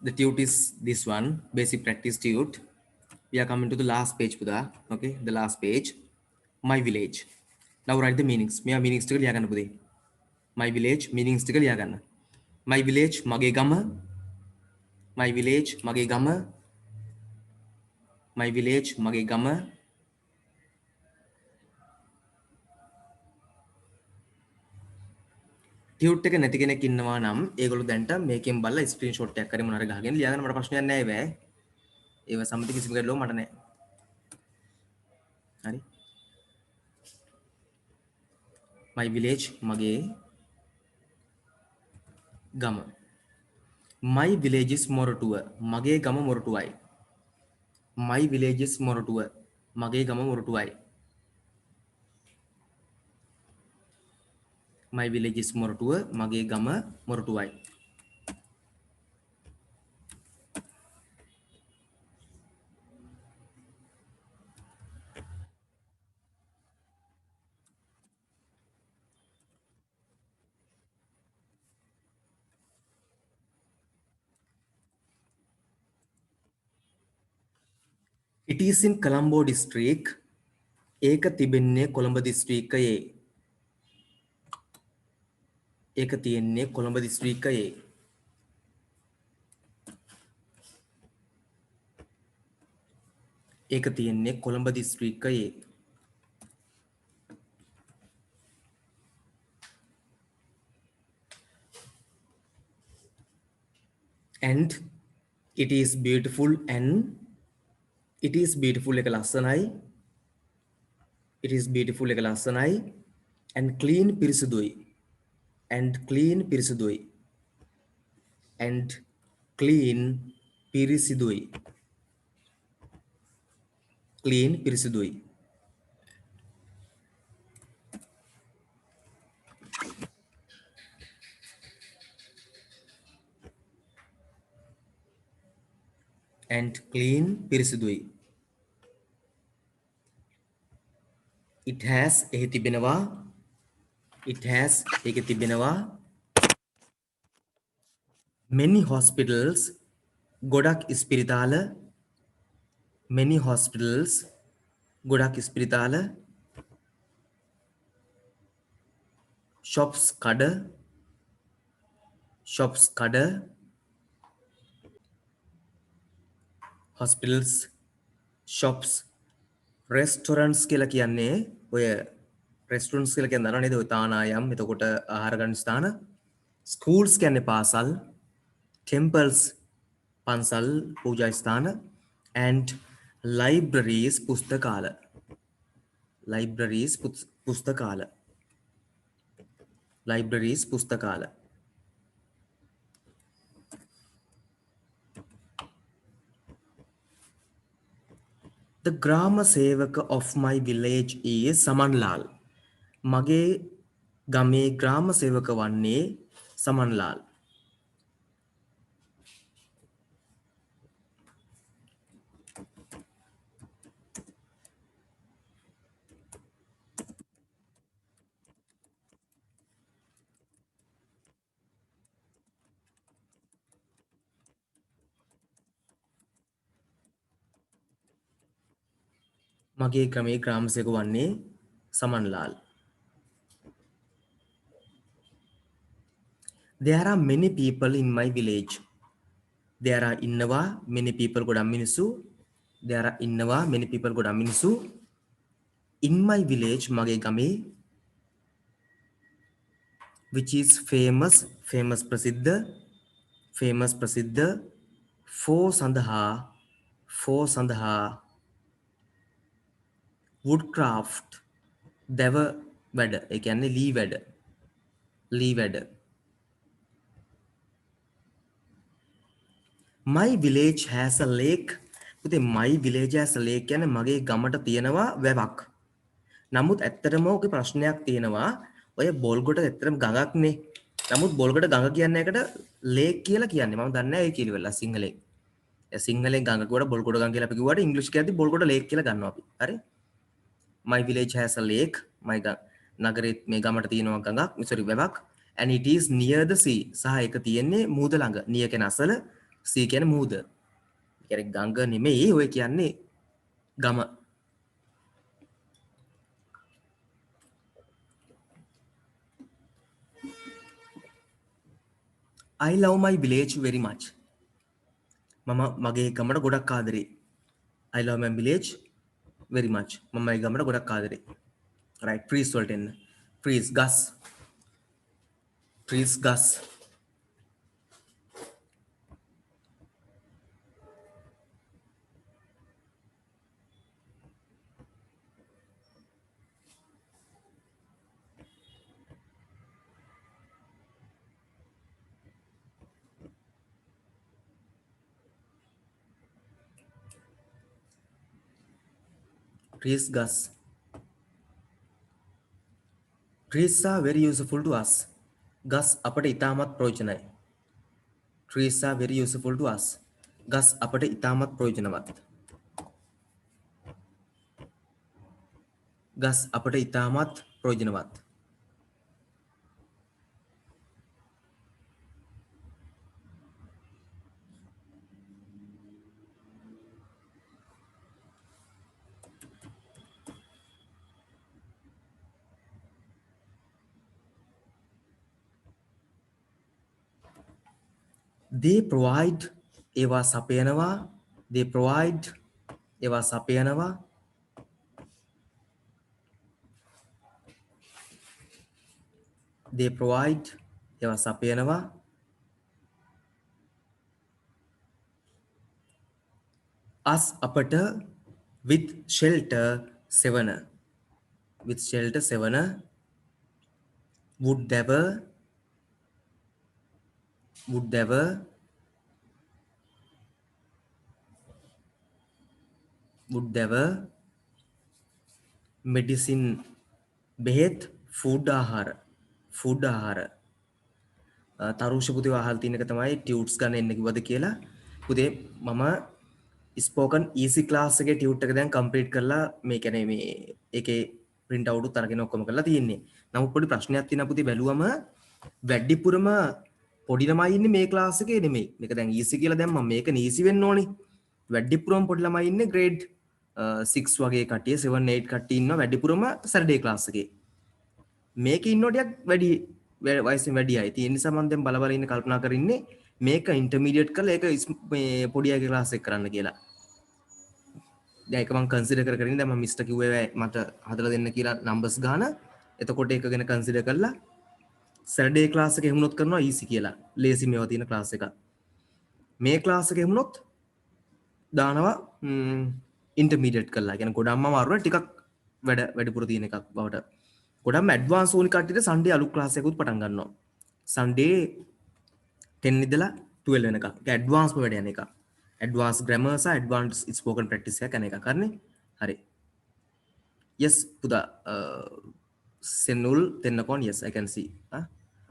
The tute is this one, basic practice tute. We are coming to the last page puda. Okay, the last page. My village. Now write the meanings. Me meanings ටික ලියා ගන්න පුතේ. My village meanings ටික ලියා ගන්න. My village මගේ ගම. My village මගේ ගම. My village මගේ ගම. ටියුට් එක නැති කෙනෙක් ඉන්නවා නම් ඒගොල්ලෝ දැන්ට මේකෙන් බලලා ස්ක්‍රීන්ෂොට් එකක් කරේ මොනාර ගහගෙන ලියා ගන්න. මට ප්‍රශ්නයක් නැහැ වේ. ඒව සම්මත කිසිම ගැටලුවක් මට නැහැ. හරි. My village මගේ ගම. My village is Moratuwa. මගේ ගම මොරටුවයි. My village is Moratuwa. මගේ ගම මොරටුවයි. My village is Moratuwa. මගේ ගම මොරටුවයි. It is in Colombo district. ඒක තිබෙන්නේ කොළඹ දිස්ත්‍රික්කයේ. ඒක තියෙන්නේ කොළඹ දිස්ත්‍රික්කයේ. ඒක තියෙන්නේ කොළඹ දිස්ත්‍රික්කයේ. And it is beautiful and it is beautiful එක ලස්සනයි. It is beautiful එක ලස්සනයි. And clean පිරිසිදුයි. And clean පිරිසිදුයි. And clean පිරිසිදුයි. Clean පිරිසිදුයි. And clean පිරිසිදුයි. It has එහි තිබෙනවා. It has ඒකේ තිබෙනවා. Many hospitals ගොඩක් ස්පිරිතාල. Many hospitals ගොඩක් ස්පිරිතාල. Shops කඩ. Shops කඩ. Hospitals, shops, restaurants කියලා කියන්නේ ඔය restaurants කියලා කියන්නේ දන්නව නේද? ඔය තානායම්, එතකොට ආහාර ගන්න ස්ථාන. Schools කියන්නේ පාසල්, temples පන්සල් පූජා ස්ථාන, and libraries පුස්තකාල. Libraries පුස්තකාල. Libraries පුස්තකාල. The grama sevaka of my village is Samanlal. මගේ ගමේ ග්‍රාම සේවක වන්නේ සමන්ලාල්. මගේ ගමේ ග්‍රාම සේවක වන්නේ සමන්ලාල්. There are many people in my village. There are innawa many people ගොඩක් මිනිස්සු. There are innawa many people ගොඩක් මිනිස්සු. In my village මගේ ගමේ, which is famous ප්‍රසිද්ධ, famous ප්‍රසිද්ධ, for සඳහා woodcraft දැව වැඩ. ඒ කියන්නේ ලී වැඩ. My village has a lake. පුතේ my village has a lake කියන්නේ මගේ ගමට තියෙනවා වැවක්. නමුත් ඇත්තටම ඔගේ ප්‍රශ්නයක් තියෙනවා. ඔය බොල්ගොඩ ඇත්තටම ගඟක්නේ. නමුත් බොල්ගොඩ ගඟ කියන්නේ එකට lake කියලා කියන්නේ. මම දන්නේ නැහැ ඒ කිලිවල සිංහලෙන්. සිංහලෙන් ගඟ කිව්වට බොල්ගොඩ ගඟ කියලා අපි කිව්වට ඉංග්‍රීසි කියද්දි බොල්ගොඩ lake කියලා ගන්නවා අපි. හරි? My village has a lake. My නගරේ මේ ගමට තියෙනවා ගඟක්. වැවක්. And it is near the sea. සහ ඒක තියෙන්නේ මූද ළඟ. near කියන අසල sea කියන්නේ මුහුද. කියන්නේ ගඟ නෙමෙයි ඔය කියන්නේ ගම. I love my village very much. මම මගේ ගමට ගොඩක් ආදරේ. I love my village very much. මම මගේ ගමට ගොඩක් ආදරේ. right trees වලට එන්න. trees ගස්. trees ගස්. trees ගස්. trees are very useful to us. ගස් අපට ඉතාමත් ප්‍රයෝජනයි. trees are very useful to us. ගස් අපට ඉතාමත් ප්‍රයෝජනවත්. ගස් අපට ඉතාමත් ප්‍රයෝජනවත්. they provide ඒවා සපයනවා. they provide ඒවා සපයනවා. they provide ඒවා සපයනවා. us අපට with shelter සෙවන. with shelter සෙවන. would never medicine බෙහෙත් food ආහාර තරුෂ පුතේ අහල් තියෙන එක තමයි ටියුට්ස් ගන්න එන්න කිව්වද කියලා. පුතේ මම ස්පෝකන් ඊසි ක්ලාස් එකේ ටියුට් එක දැන් කම්ප්ලීට් කරලා මේ කියන්නේ මේ ඒකේ print out උත් අරගෙන ඔක්කොම කරලා තියෙන්නේ. නමුත් පොඩි ප්‍රශ්නයක් තියෙනවා පුතේ බැලුවම වැඩිපුරම පොඩි ළමයි ඉන්නේ මේ ක්ලාස් එකේ නෙමෙයි. මේක දැන් ඊසි කියලා දැම්මම මේක නීසි වෙන්න ඕනේ. වැඩිපුරම පොඩි ළමයි ඉන්නේ grade 6 වගේ කට්ටිය 7 8 කට්ටිය ඉන්නවා වැඩිපුරම සැටර්ඩේ ක්ලාස් එකේ. මේකේ ඉන්නෝ ටිකක් වැඩි වයසින් වැඩි අය. ඒ නිසා මම දැන් බල බල ඉන්න කල්පනා කරන්නේ මේක ඉන්ටර්මීඩියට් කරලා ඒක මේ පොඩි අයගේ ක්ලාස් එක කරන්න කියලා. දැන් ඒක මම කන්සිඩර් කරගෙන දැන් මම මිස්ටර් කිව්වේ මට හදලා දෙන්න කියලා නම්බර්ස් ගාන. එතකොට ඒක ගැන කන්සිඩර් කරලා සැටර්ඩේ ක්ලාස් එක එහෙමනොත් කරනවා ඊසි කියලා. ලේසි මේවා තියෙන ක්ලාස් එක. මේ ක්ලාස් එක එහෙමනොත් දානවා ඉන්ටර්මීඩියට් කරලා. කියන්නේ ගොඩක්ම අමාරුයි ටිකක් වැඩිපුර තියෙන එකක් බවට. ගොඩක්ම ඇඩ්වාන්ස් ඕනි කට්ටියට සන්ඩේ අලුත් ක්ලාස් එකකුත් පටන් ගන්නවා. සන්ඩේ 10 ඉඳලා 12 වෙනකම්. ඒක ඇඩ්වාන්ස්ම වැඩ යන එක. ඇඩ්වාන්ස් ග්‍රැමර් සහ ඇඩ්වාන්ස් ස්පෝකන් ප්‍රැක්ටිස් එක යන එක කරන්නේ. හරි. yes පුතා සෙනුල් දෙන්නකොන් yes I can see.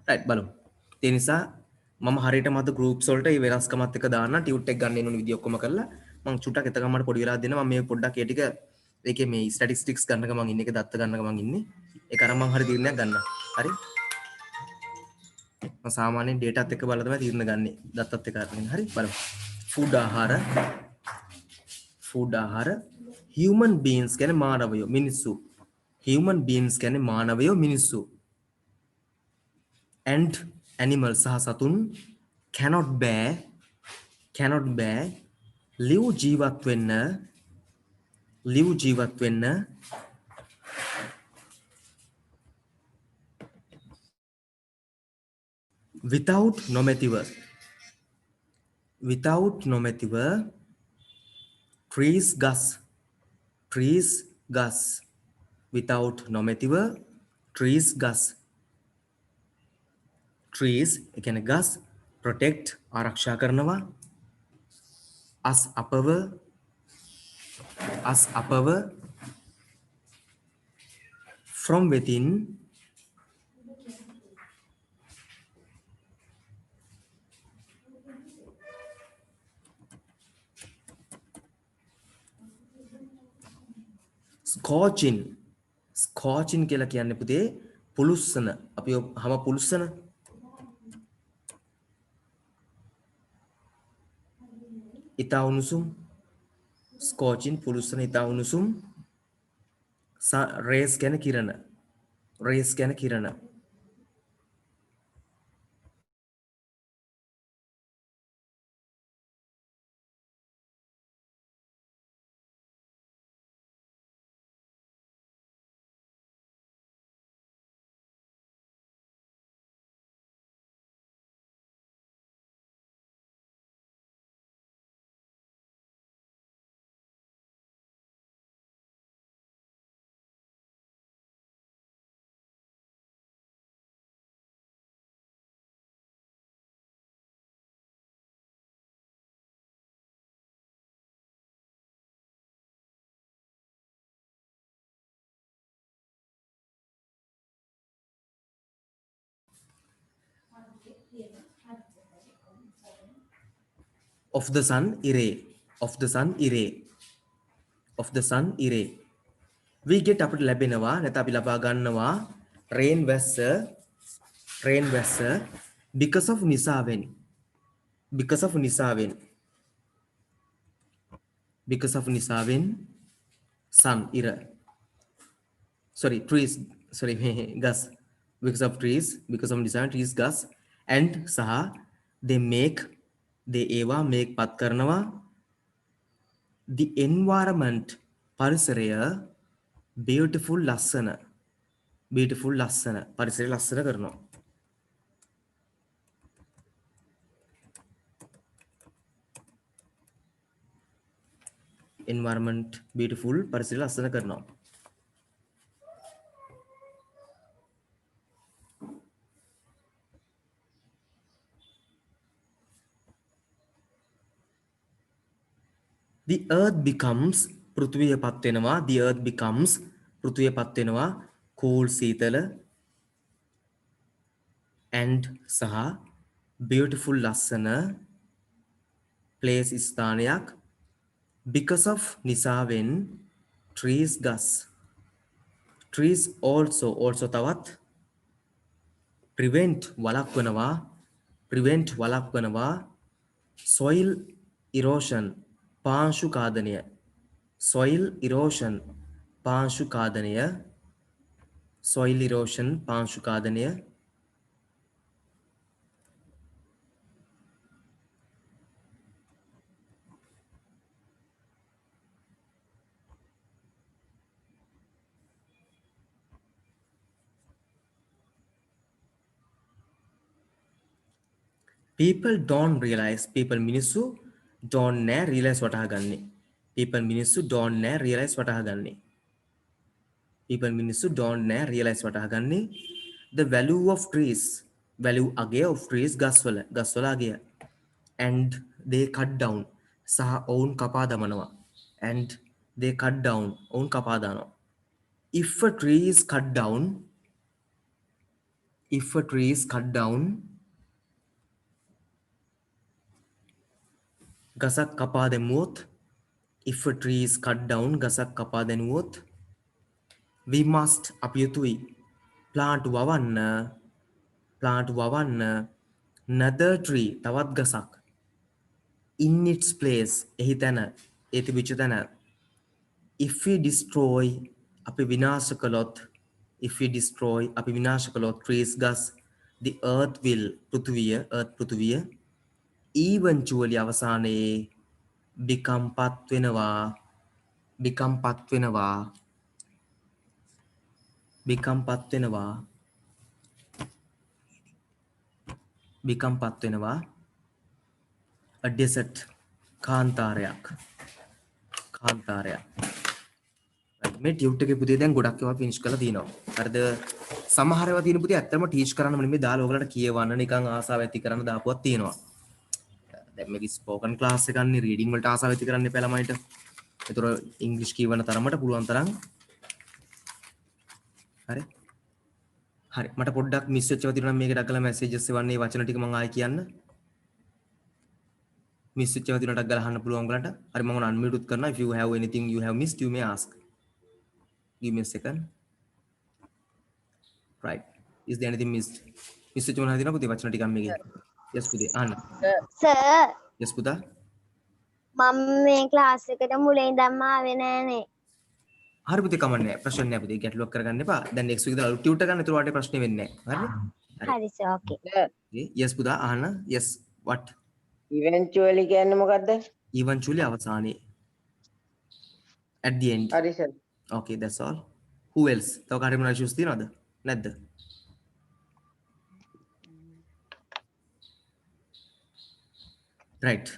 right බලමු. ඒ නිසා මම හරියට මත groups වලට මේ වෙනස්කමත් එක දාන්න ටියුට් එක ගන්න වෙන විදිය ඔක්කොම කරලා මම චුට්ටක් එතකම මට පොඩි වෙලාවක් දෙන්න මම මේ පොඩ්ඩක් ඒ ටික ඒකේ මේ ස්ටැටිස්ටික්ස් ගන්නක මම ඉන්නේ ඒක දත්ත ගන්නක මම ඉන්නේ ඒක අර මම හරි තීරණයක් ගන්න හරි මම සාමාන්‍යයෙන් ඩේටාත් එක්ක බලලා තමයි තීරණ ගන්නෙ දත්තත් එක්ක අරගෙන හරි බලමු ෆුඩ් ආහාර human beings කියන්නේ මානවයෝ මිනිස්සු human beings කියන්නේ මානවයෝ මිනිස්සු and animals සහ සතුන් cannot bear live ජීවත් වෙන්න without නොමැතිව trees ගස් without නොමැතිව trees ගස් trees කියන්නේ ගස් protect ආරක්ෂා කරනවා as අපව from within scorching කියලා කියන්නේ පුතේ පුලුස්සන අපි හැම පුලුස්සන ඉතා උණුසුම්. ස්කෝචින් පුළුස්සන ඉතා උණුසුම්. රේස් ගැන කිරණ. රේස් ගැන කිරණ. Of the sun ඉරේ. Of the sun ඉරේ. Of the sun ඉරේ. We get අපිට ලැබෙනවා නැත්නම් අපි ලබා ගන්නවා rain වැස්ස because of නිසාවෙන්. because of නිසාවෙන් sun ඉර. sorry trees sorry gas because of නිසාවෙන් trees gas and සහ they ඒවා make පත් කරනවා the environment පරිසරය beautiful ලස්සන පරිසරය ලස්සන කරනවා. environment beautiful පරිසරය ලස්සන කරනවා. the earth becomes පෘථිවිය පත් වෙනවා. the earth becomes පෘථිවිය පත් වෙනවා cool සීතල and සහ beautiful ලස්සන place ස්ථානයක් because of නිසාවෙන් trees ගස් also තවත් prevent වළක්වනවා soil erosion පාංශු කාදනය people මිනිස්සු don't නෑ realize වටහා ගන්නේ. මිනිස්සු don't නෑ realize වටහා ගන්නේ. the value of trees අගය of trees ගස්වල අගය and they cut down සහ ඔවුන් කපා දමනවා. ඔවුන් කපා දානවා. if a tree is cut down ගසක් කපා දැමුවොත් we must අපි යුතුයි plant වවන්න another tree තවත් ගසක් in its place එහි තැන ඒ තිබිච්ච තැන if we destroy අපි විනාශ කළොත් trees ගස් the earth will පෘථිවිය eventually අවසානයේ become පත් වෙනවා a desert කාන්තාරයක් මේ ටියුට් එකේ පුතේ දැන් ගොඩක් ඒවා ෆිනිෂ් කරලා තියෙනවා. හරිද? සමහර ඒවා තියෙන පුතේ ඇත්තටම ටීච් කරන්න නෙමෙයි දාලා ඔයගලට කියවන්න නිකන් ආසාව ඇති කරන්න දාපුවක් තියෙනවා. දැන් මේක ස්පෝකන් ක්ලාස් එකක්නේ රීඩින් වලට ආසාව ඇති කරන්න එපා ළමයිට. ඒතර ඉංග්‍රීසි කියවන තරමට පුළුවන් තරම් හරි මට පොඩ්ඩක් මිස් වෙච්ච ඒවා තියෙනවා නම් මේකට අගලා මැසේජස් එවන්නේ වචන ටික මම ආයෙ කියන්න. මිස් වෙච්ච ඒවා තියෙනට අගලා අහන්න පුළුවන් ඔයගලන්ට. හරි මම unmute උත් කරනවා. if you have anything you have missed you may ask. Give me a second. Right. Is there anything missed? Mr. Chumana hadina puti vachana tika ammege. Yes puti. Anna. Sir. Yes puta. මම මේ class එකට මුලින් ඉඳන්ම ආවේ නෑනේ. හරි පුතේ කමන්නේ ප්‍රශ්න නෑ පුතේ ගැටලුවක් කරගන්න එපා. දැන් next week දාලා අලුත් ටියුටර් ගන්න. ඒතර වාට ප්‍රශ්නේ වෙන්නේ නෑ. හරිද? හරි සර් ඕකේ. yes පුතා අහන්න. yes what? ඉවෙන්චුවලි කියන්නේ මොකද්ද? eventually අවසානයේ. at the end. හරි sir. okay that's all. who else? තව කාට මොනවා issues තියෙනවද? නැද්ද? right.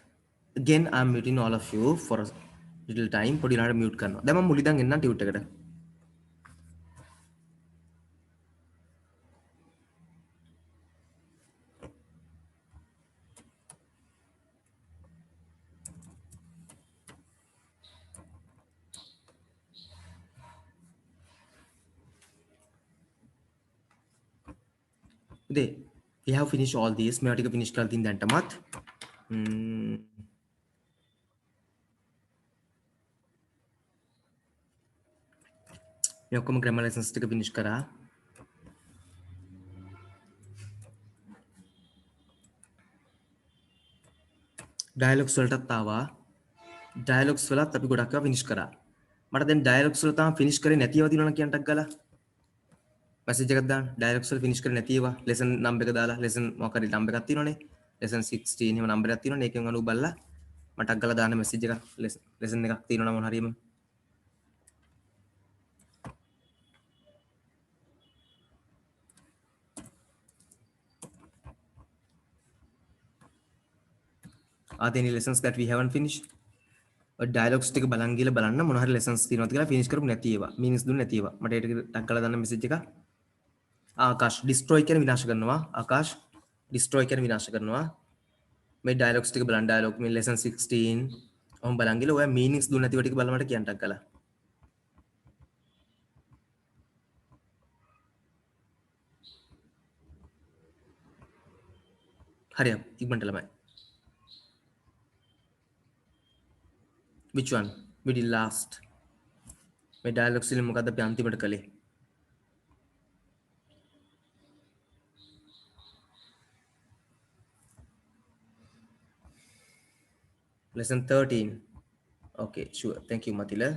again I'm muting all of you for a little time. පොඩි ලාට mute කරනවා. දැන් මම මුලින්දන් එන්නම් ටියුටර් එකට. we have finished all these. मैं ටික finish කරලා තින් දැන්ටමත්. मैं ඔක්කොම grammar lessons ටික finish කරා. dialogues වලටත් ආවා. dialogues වලත් අපි ගොඩක් ඒවා finish කරා. මට දැන් dialogues වල තාම finish කරේ නැති ඒවා තියෙනවා නම් කියන්නටක් ගාලා. message එකක් දාන්න. dialogues වල finish කරේ නැති ඒවා lesson number එක දාලා lesson මොකක් හරි number එකක් තියෙනවනේ. lesson 16 එහෙම number එකක් තියෙනවනේ. ඒකෙන් අනුව බලලා මටක් ගාලා දාන්න message එකක් lesson එකක් තියෙනවා නම් මොන හරියම. are there any lessons that we haven't finished? dialogues ටික බලන් ගිහලා බලන්න මොන හරි lessons තියෙනවද කියලා finish කරපු නැති ඒවා meanings දුන්නේ නැති ඒවා මට ඒක ටක් කරලා දාන්න message එක. ආකාශ destroy කියන විනාශ කරනවා. ආකාශ destroy කියන විනාශ කරනවා. මේ dialogues ටික බලන්න dialogue මේ lesson 16 ඔහොම බලන් ගිහලා ඔයා meanings දුන්නේ නැතිව ටික බලලා මට කියන්න ටක් කරලා. හරියට ඉක්මනට ළමයි. which one we did last? මේ dialogues වලින් මොකද්ද අපි අන්තිමට කළේ? lesson 13. okay sure thank you Matila.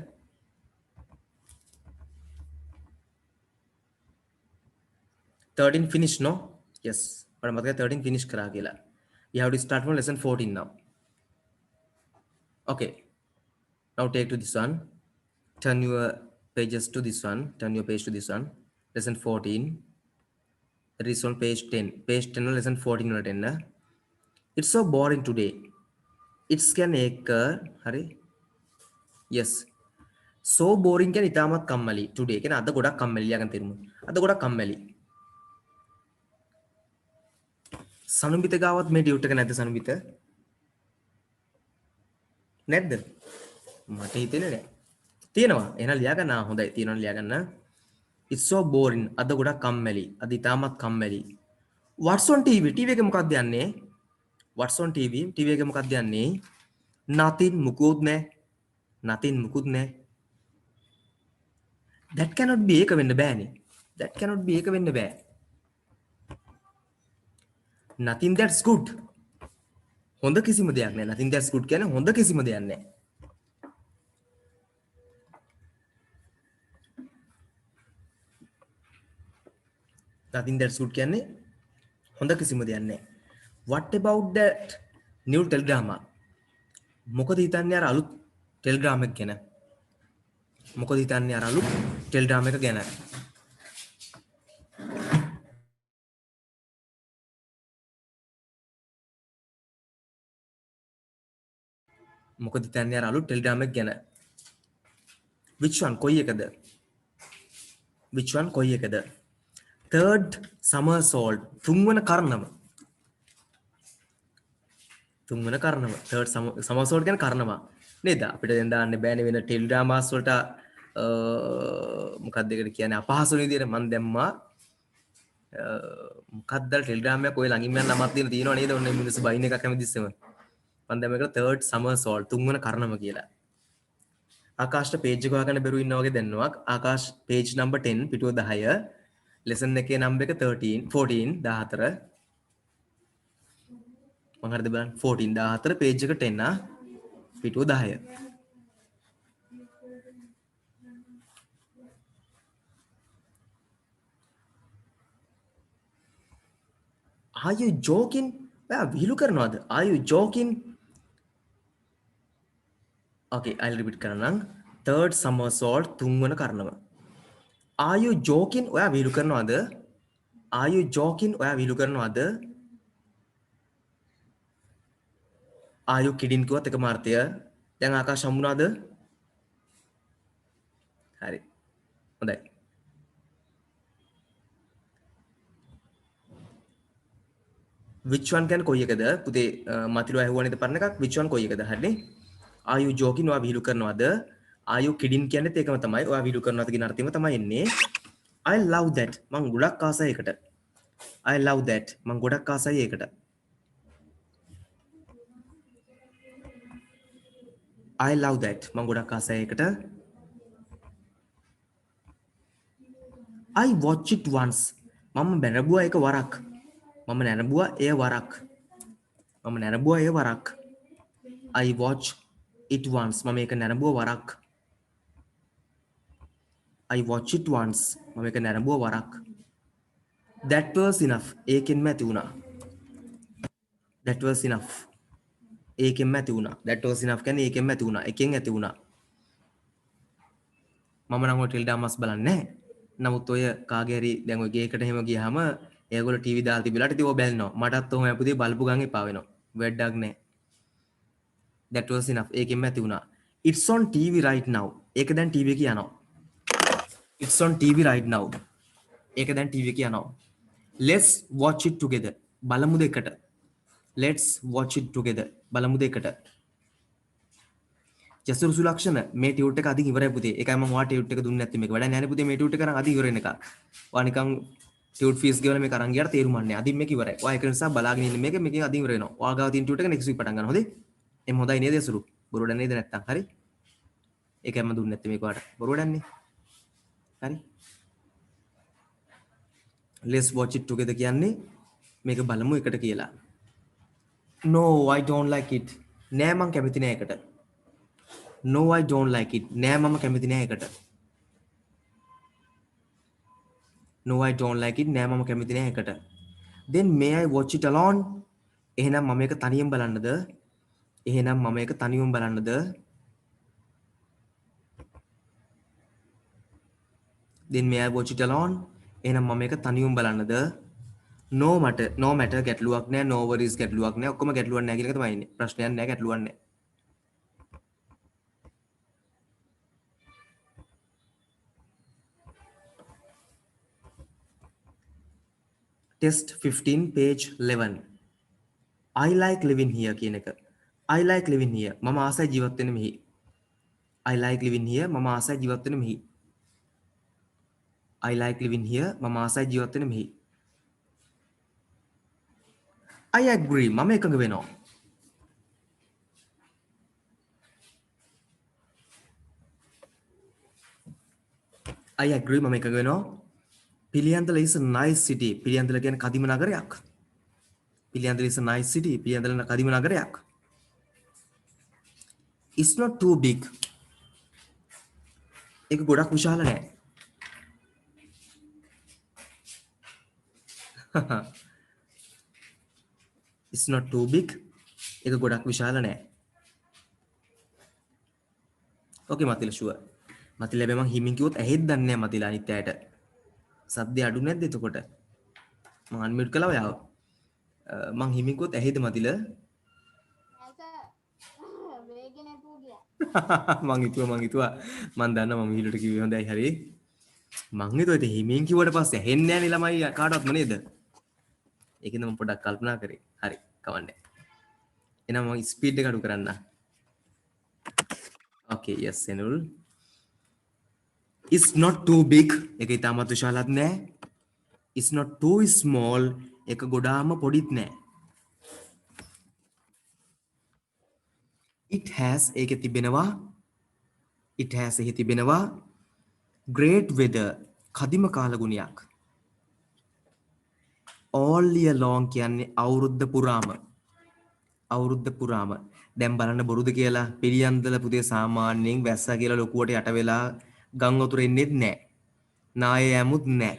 13 finish no? yes but මතකයි 13 finish කරා කියලා. we have to start from lesson 14 now. okay now take to this one, turn your pages to this one, turn your page to this one, lesson 14. It is on page 10. Page 10 lesson 14 වලට එන්න. It's so boring today. It's can එක හරි. yes. so boring කියන්නේ ඉතාමත් කම්මැලි. today කියන්නේ අද ගොඩක් කම්මැලි ලියගන්න තේරුම. අද ගොඩක් කම්මැලි. සනුබිත ගාවත් මේ ටියුට් එක නැද්ද සනුබිත? නැද්ද? මට හිතෙන්නේ නැහැ. තියෙනවා. එහෙනම් ලියා ගන්න. හොඳයි. තියෙනවා ලියා ගන්න. It's so boring. අද ගොඩක් කම්මැලි. අද ඉතාමත් කම්මැලි. What's on TV? TV එකේ මොකක්ද යන්නේ? What's on TV? TV එකේ මොකක්ද යන්නේ? Nothing මුකුත් නැහැ. Nothing මුකුත් නැහැ. That cannot be ඒක වෙන්න බෑනේ. That cannot be ඒක වෙන්න බෑ. Nothing that's good. හොඳ කිසිම දෙයක් නැහැ. Nothing that's good කියන්නේ හොඳ කිසිම දෙයක් නැහැ. nothing that's good කියන්නේ හොඳ කිසිම දෙයක් නැහැ. what about that new telegram? මොකද හිතන්නේ අර අලුත් telegram එක ගැන? මොකද හිතන්නේ අර අලුත් telegram එක ගැන? මොකද හිතන්නේ අර අලුත් telegram එක ගැන? which one කොයි එකද? which one කොයි එකද? third somersault තුන්වන කර්ණම. තුන්වන කර්ණම third somersault කියන්නේ කර්ණම නේද? අපිට දැන් දාන්න බෑනේ වෙන teledramas වලට මොකක්ද ඒකට කියන්නේ අපහසු විදියට මම දැම්මා. මොකක්ද telegram එක ඔය ළඟින් යන නමක් දෙන තියෙනව නේද? ඔන්න මිනිස්සු බයින් එකක් හැමතිස්සෙම. මම දැම්ම එකට third somersault තුන්වන කර්ණම කියලා. ආකාශට page එක හොයාගන්න බැරුව ඉන්නා වගේ දැනනවා. ආකාශ page number 10 පිටුව 10 lesson එකේ number එක 13 14 14 මම හරිද බලන්න 14 14 page එක 10 පිටුව 10. Are you joking? ඔයා විහිළු කරනවද? Are you joking? Okay, I'll repeat කරනම්. Third somersault තුන්වන කරනව. Are you joking? ඔයා විහිළු කරනවද? Are you joking? ඔයා විහිළු කරනවද? Are you kidding කිව්වත් එකම අර්ථය. දැන් ආකාශ හම්බුණාද? හරි. හොඳයි. which one කියන්නේ කොයි එකද? පුතේ මතිලෝ ඇහුවා නේද පරණ එකක්? which one කොයි එකද? හරිනේ. Are you joking? ඔයා විහිළු කරනවද? Are you kidding කියන්නේත් ඒකම තමයි. ඔයා විහිළු කරනවද කියන අර්ථයම තමයි එන්නේ. I love that. මං ගොඩක් ආසයි ඒකට. I love that. මං ගොඩක් ආසයි ඒකට. I love that. මං ගොඩක් ආසයි ඒකට. I watch it once. මම බැලුවා ඒක වරක්. මම නැරඹුවා එය වරක්. මම නැරඹුවා එය වරක්. I watch it once. මම ඒක නැරඹුවා වරක්. I watch it once. මම ඒක නැරඹුවා වරක්. That was enough. ඒකෙන්ම ඇති වුණා. That was enough. ඒකෙන්ම ඇති වුණා. That was enough කියන්නේ ඒකෙන්ම ඇති වුණා. එකෙන් ඇති වුණා. මම නම් ඔය ටිල්ඩා මස් බලන්නේ නැහැ. නමුත් ඔය කාගේ හරි දැන් ඔය ගේකට එහෙම ගියාම ඒගොල්ලෝ ටීවී දාලා තිබිලාට ඉතින් ඔය බැලනවා. මටත් ඔහොම අපුදේ බලපු ගමන් එපා වෙනවා. වැඩක් නැහැ. That was enough. ඒකෙන්ම ඇති වුණා. It's on TV right now. ඒක දැන් TV එකේ යනවා. It's on TV right now. ඒක දැන් TV එකේ යනවා. Let's watch it together. බලමු දෙකට. Let's watch it together. බලමු දෙකට. ජසුරු සුලක්ෂණ මේ ටියුට් එක අදින් ඉවරයි පුතේ. ඒකයි මම ඔයා ටියුට් එක දුන්නේ නැත්තේ මේක. වැඩක් නැහැ නේ පුතේ මේ ටියුට් එක කරන් අදින් ඉවර වෙන එක. ඔයා නිකන් ටියුට් ෆීස් ගෙවලා මේක අරන් ගියාට තේරුම් නැහැ. අදින් මේක ඉවරයි. ඔයා ඒක නිසා බලාගෙන ඉන්න මේක මේකෙන් අදින් ඉවර වෙනවා. ඔයා ගාව තියෙන ටියුට් එක next week පටන් ගන්න. හොඳේ? එම් හොඳයි නේද ජසුරු? බොරුවඩ නේද නැත්තම්? හරි? ඒකයි මම දුන්නේ නැත්තේ මේක ඔයාට. බොරුවඩන්නේ. හරි? Let's watch it together කියන්නේ මේක බලමු එකට කියලා. No, I don't like it. නෑ මං කැමති නෑ එකට. No, I don't like it. නෑ මම කැමති නෑ එකට. No, I don't like it. නෑ මම කැමති නෑ එකට. Then may I watch it alone? එහෙනම් මම ඒක තනියෙන් බලන්නද? එහෙනම් මම ඒක තනියෙන් බලන්නද? Then may I watch it alone? එහෙනම් මම ඒක තනියෙන් බලන්නද? No matter ගැටලුවක් නෑ. No worries ගැටලුවක් නෑ. ඔක්කොම ගැටලුවක් නෑ කියන එක තමයි ඉන්නේ. ප්‍රශ්නයක් නෑ ගැටලුවක් නෑ. Test 15 page 11. I like living here කියන එක. I like living here. මම ආසයි ජීවත් වෙන්න මෙහි. I like living here. මම ආසයි ජීවත් වෙන්න මෙහි. I like living here. මම ආසයි ජීවත් වෙන්න මෙහි. I agree. මම එකඟ වෙනවා. I agree. මම එකඟ වෙනවා. Piliyandala is a nice city. Piliyandala කියන්නේ කදිම නගරයක්. Piliyandala is a nice city. Piliyandala කදිම නගරයක්. It's not too big. ඒක ගොඩක් විශාල නෑ. It's not too big. ඒක ගොඩක් විශාල නෑ. ඕකේ මතිල ෂුවර්. මතිල හැබැයි මං හිමින් කිව්වොත් ඇහෙත් දන්නේ නෑ මතිල අනිත් ඇයට. සද්දේ අඩු නැද්ද එතකොට? මං අන්මියුට් කළා ඔයාව. මං හිමින් කිව්වොත් ඇහෙද මතිල? මං හිතුවා මං දන්නවා මම හිලට කිව්වේ හොඳයි හරි. මං හිතුවා ඉතින් හිමින් කිව්වට පස්සේ ඇහෙන්නේ නෑ නේ ළමයි කාටවත්ම නේද? ඒකෙන්ද මම පොඩ්ඩක් කල්පනා කරේ. හරි කවන්නේ. එහෙනම් මම ස්පීඩ් එක අඩු කරන්න. Okay, yes Senul. It's not too big. ඒක ඉතාමත් විශාලත් නෑ. It's not too small. ඒක ගොඩාම පොඩිත් නෑ. It has ඒකේ තිබෙනවා. It has එහි තිබෙනවා. Great weather. කදිම කාලගුණයක්. All year long කියන්නේ අවුරුද්ද පුරාම. අවුරුද්ද පුරාම දැන් බලන්න බොරුද කියලා පිළියන්දල පුතේ සාමාන්‍යයෙන් වැස්සා කියලා ලොකුවට යට වෙලා ගම් වතුර එන්නේත් නැහැ. නාය යමුත් නැහැ.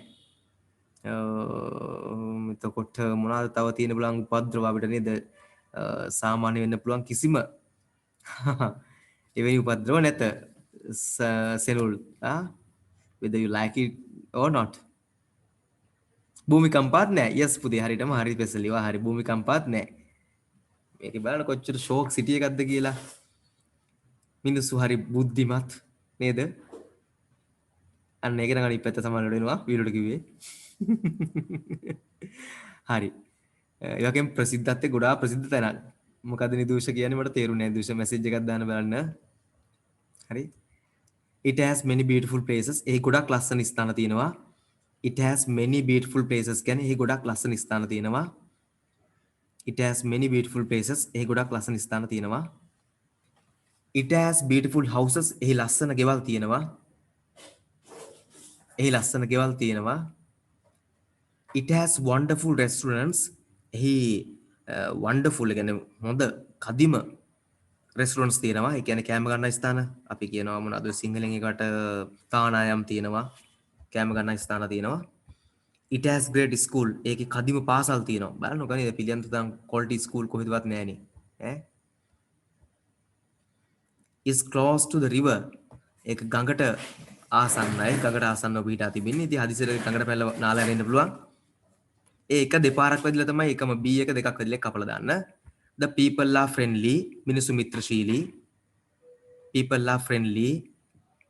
එතකොට මොනවද තව තියෙන පුළුවන් උපද්‍රව අපිට නේද? සාමාන්‍ය වෙන්න පුළුවන් කිසිම එවැනි උපද්‍රව නැත. සෙනුල් whether you like it or not. භූමිකම්පාත් නැහැ. yes පුතේ හරියටම හරි ස්පෙෂලිවා හරි භූමිකම්පාත් නැහැ. මේක බලන්න කොච්චර ෂෝක් සිටි එකක්ද කියලා. මිනිස්සු හරි බුද්ධිමත් නේද? අන්න ඒක නම් අනිත් පැත්ත සමානට වෙනවා වීඩියෝට කිව්වේ. හරි. ඒ වගේම ප්‍රසිද්ධත්වයේ ගොඩාක් ප්‍රසිද්ධ තැනක්. මොකද නිදූෂ කියන්නේ මට තේරුන්නේ නැහැ. නිදූෂ මැසේජ් එකක් දාන්න බලන්න. හරි. It has many beautiful places. ඒ ගොඩක් ලස්සන ස්ථාන තියෙනවා. It has many beautiful places කියන්නේ ඒ ගොඩක් ලස්සන ස්ථාන තියෙනවා. It has many beautiful places. ඒ ගොඩක් ලස්සන ස්ථාන තියෙනවා. It has beautiful houses. එහි ලස්සන ගෙවල් තියෙනවා. එහි ලස්සන ගෙවල් තියෙනවා. It has wonderful restaurants. එහි wonderful කියන්නේ හොඳ කදිම restaurants තියෙනවා. ඒ කියන්නේ කෑම ගන්න ස්ථාන. අපි කියනවා මොනවද සිංහලෙන් එකට තානායම් තියෙනවා. කෑම ගන්න ස්ථාන තියෙනවා. It has great school. ඒකේ කදිම පාසල් තියෙනවා. බලන්නකෝ නේද පිළියන්ත තන් quality school කොහෙදවත් නැහැනේ. ඈ is close to the river. ඒක ගඟට ආසන්නයි. ගඟට ආසන්නව පිටා තිබෙන්නේ. ඉතින් හදිසියට ගඟට පැනලා නාලා යන්න පුළුවන්. ඒ එක දෙපාරක් වැදිලා තමයි එකම B එක දෙකක් වැදිලා කපලා දාන්න. The people are friendly. මිනිසු මිත්‍රශීලී. People are friendly.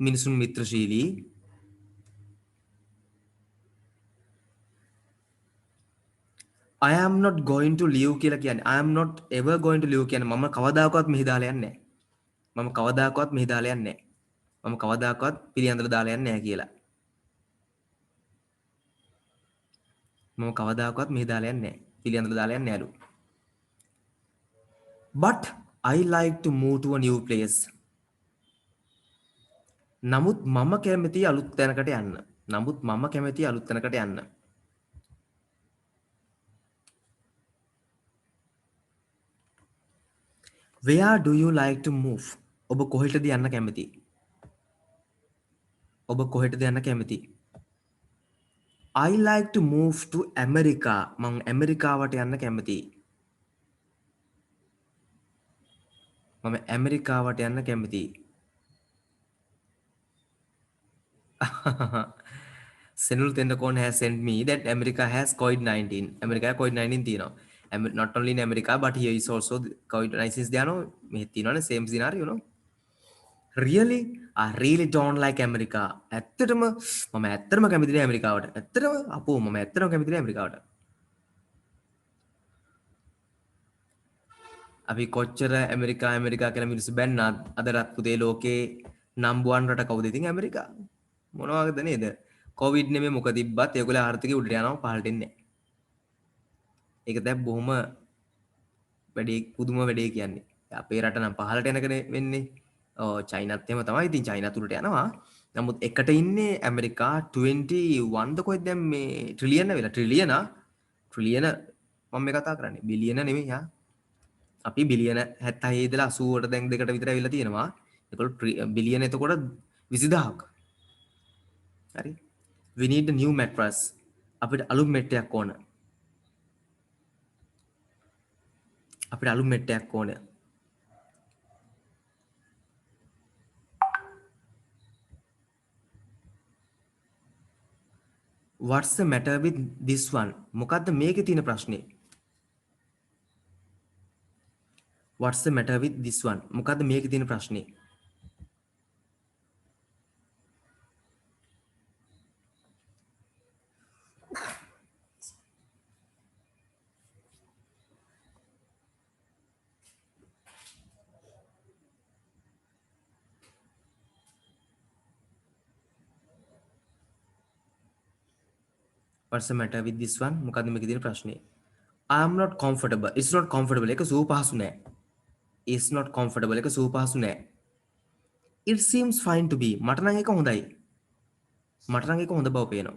මිනිසුන් මිත්‍රශීලී. I am not going to leave කියලා කියන්නේ I am not ever going to leave කියන්නේ මම කවදාකවත් මෙහි දාලා යන්නේ නැහැ. මම කවදාකවත් මෙහි දාලා යන්නේ නැහැ. මම කවදාකවත් පිළියන්දල දාලා යන්නේ නැහැ කියලා. මම කවදාකවත් මෙහි දාලා යන්නේ නැහැ. පිළියන්දල දාලා යන්නේ නැලු. But I like to move to a new place. නමුත් මම කැමති අලුත් තැනකට යන්න. නමුත් මම කැමති අලුත් තැනකට යන්න. Where do you like to move? ඔබ කොහෙටද යන්න කැමති? ඔබ කොහෙටද යන්න කැමති? I like to move to America. මම ඇමරිකාවට යන්න කැමතියි. මම ඇමරිකාවට යන්න කැමතියි. Senul Tendakon has sent me that America has COVID-19. America COVID-19 තියෙනවා. Not only in America but here is also COVID-19 is there no මේ තියෙනවනේ same scenario you know. Really I really don't like America. ඇත්තටම මම ඇත්තටම කැමති නෑ ඇමරිකාවට. ඇත්තටම අපෝ මම ඇත්තටම කැමති නෑ ඇමරිකාවට. අපි කොච්චර ඇමරිකා කියලා මිනිස්සු බැන්නත් අදටත් පුතේ ලෝකේ නම්බර් 1 රට කවුද ඉතින් ඇමරිකා. මොනවාද නේද? කොවිඩ් නෙමෙයි මොකද තිබ්බත් ඒගොල්ලෝ ආර්ථිකය උඩට යනවා පහළට එන්නේ නැහැ. ඒක දැන් බොහොම වැඩේ පුදුම වැඩේ කියන්නේ. අපේ රට නම් පහළට යනකනේ වෙන්නේ. චයිනත් එහෙම තමයි. ඉතින් චයිනත් උඩට යනවා. නමුත් එකට ඉන්නේ ඇමරිකා 21 ද කොහෙද දැන් මේ ට්‍රිලියන වෙලා ට්‍රිලියන මම මේ කතා කරන්නේ බිලියන නෙමෙයි යා. අපි බිලියන 76 ඉඳලා 80ට දැන් දෙකට විතර ඇවිල්ලා තියෙනවා. ඒකවල බිලියන එතකොට 20000ක්. හරි. We need a new mattress. අපිට අලුත් මෙට්ටයක් ඕන. අපිට අලුත් මෙට්ටයක් ඕන. What's the matter with this one? මොකද්ද මේකේ තියෙන ප්‍රශ්නේ? What's the matter with this one? මොකද්ද මේකේ තියෙන ප්‍රශ්නේ? What's the matter with this one? මොකද්ද මේකේ තියෙන ප්‍රශ්නේ? I am not comfortable. It's not comfortable. ඒක සුවපහසු නෑ. It's not comfortable. ඒක සුවපහසු නෑ. It seems fine to be. මට නම් ඒක හොඳයි. මට නම් ඒක හොඳ බව පේනවා.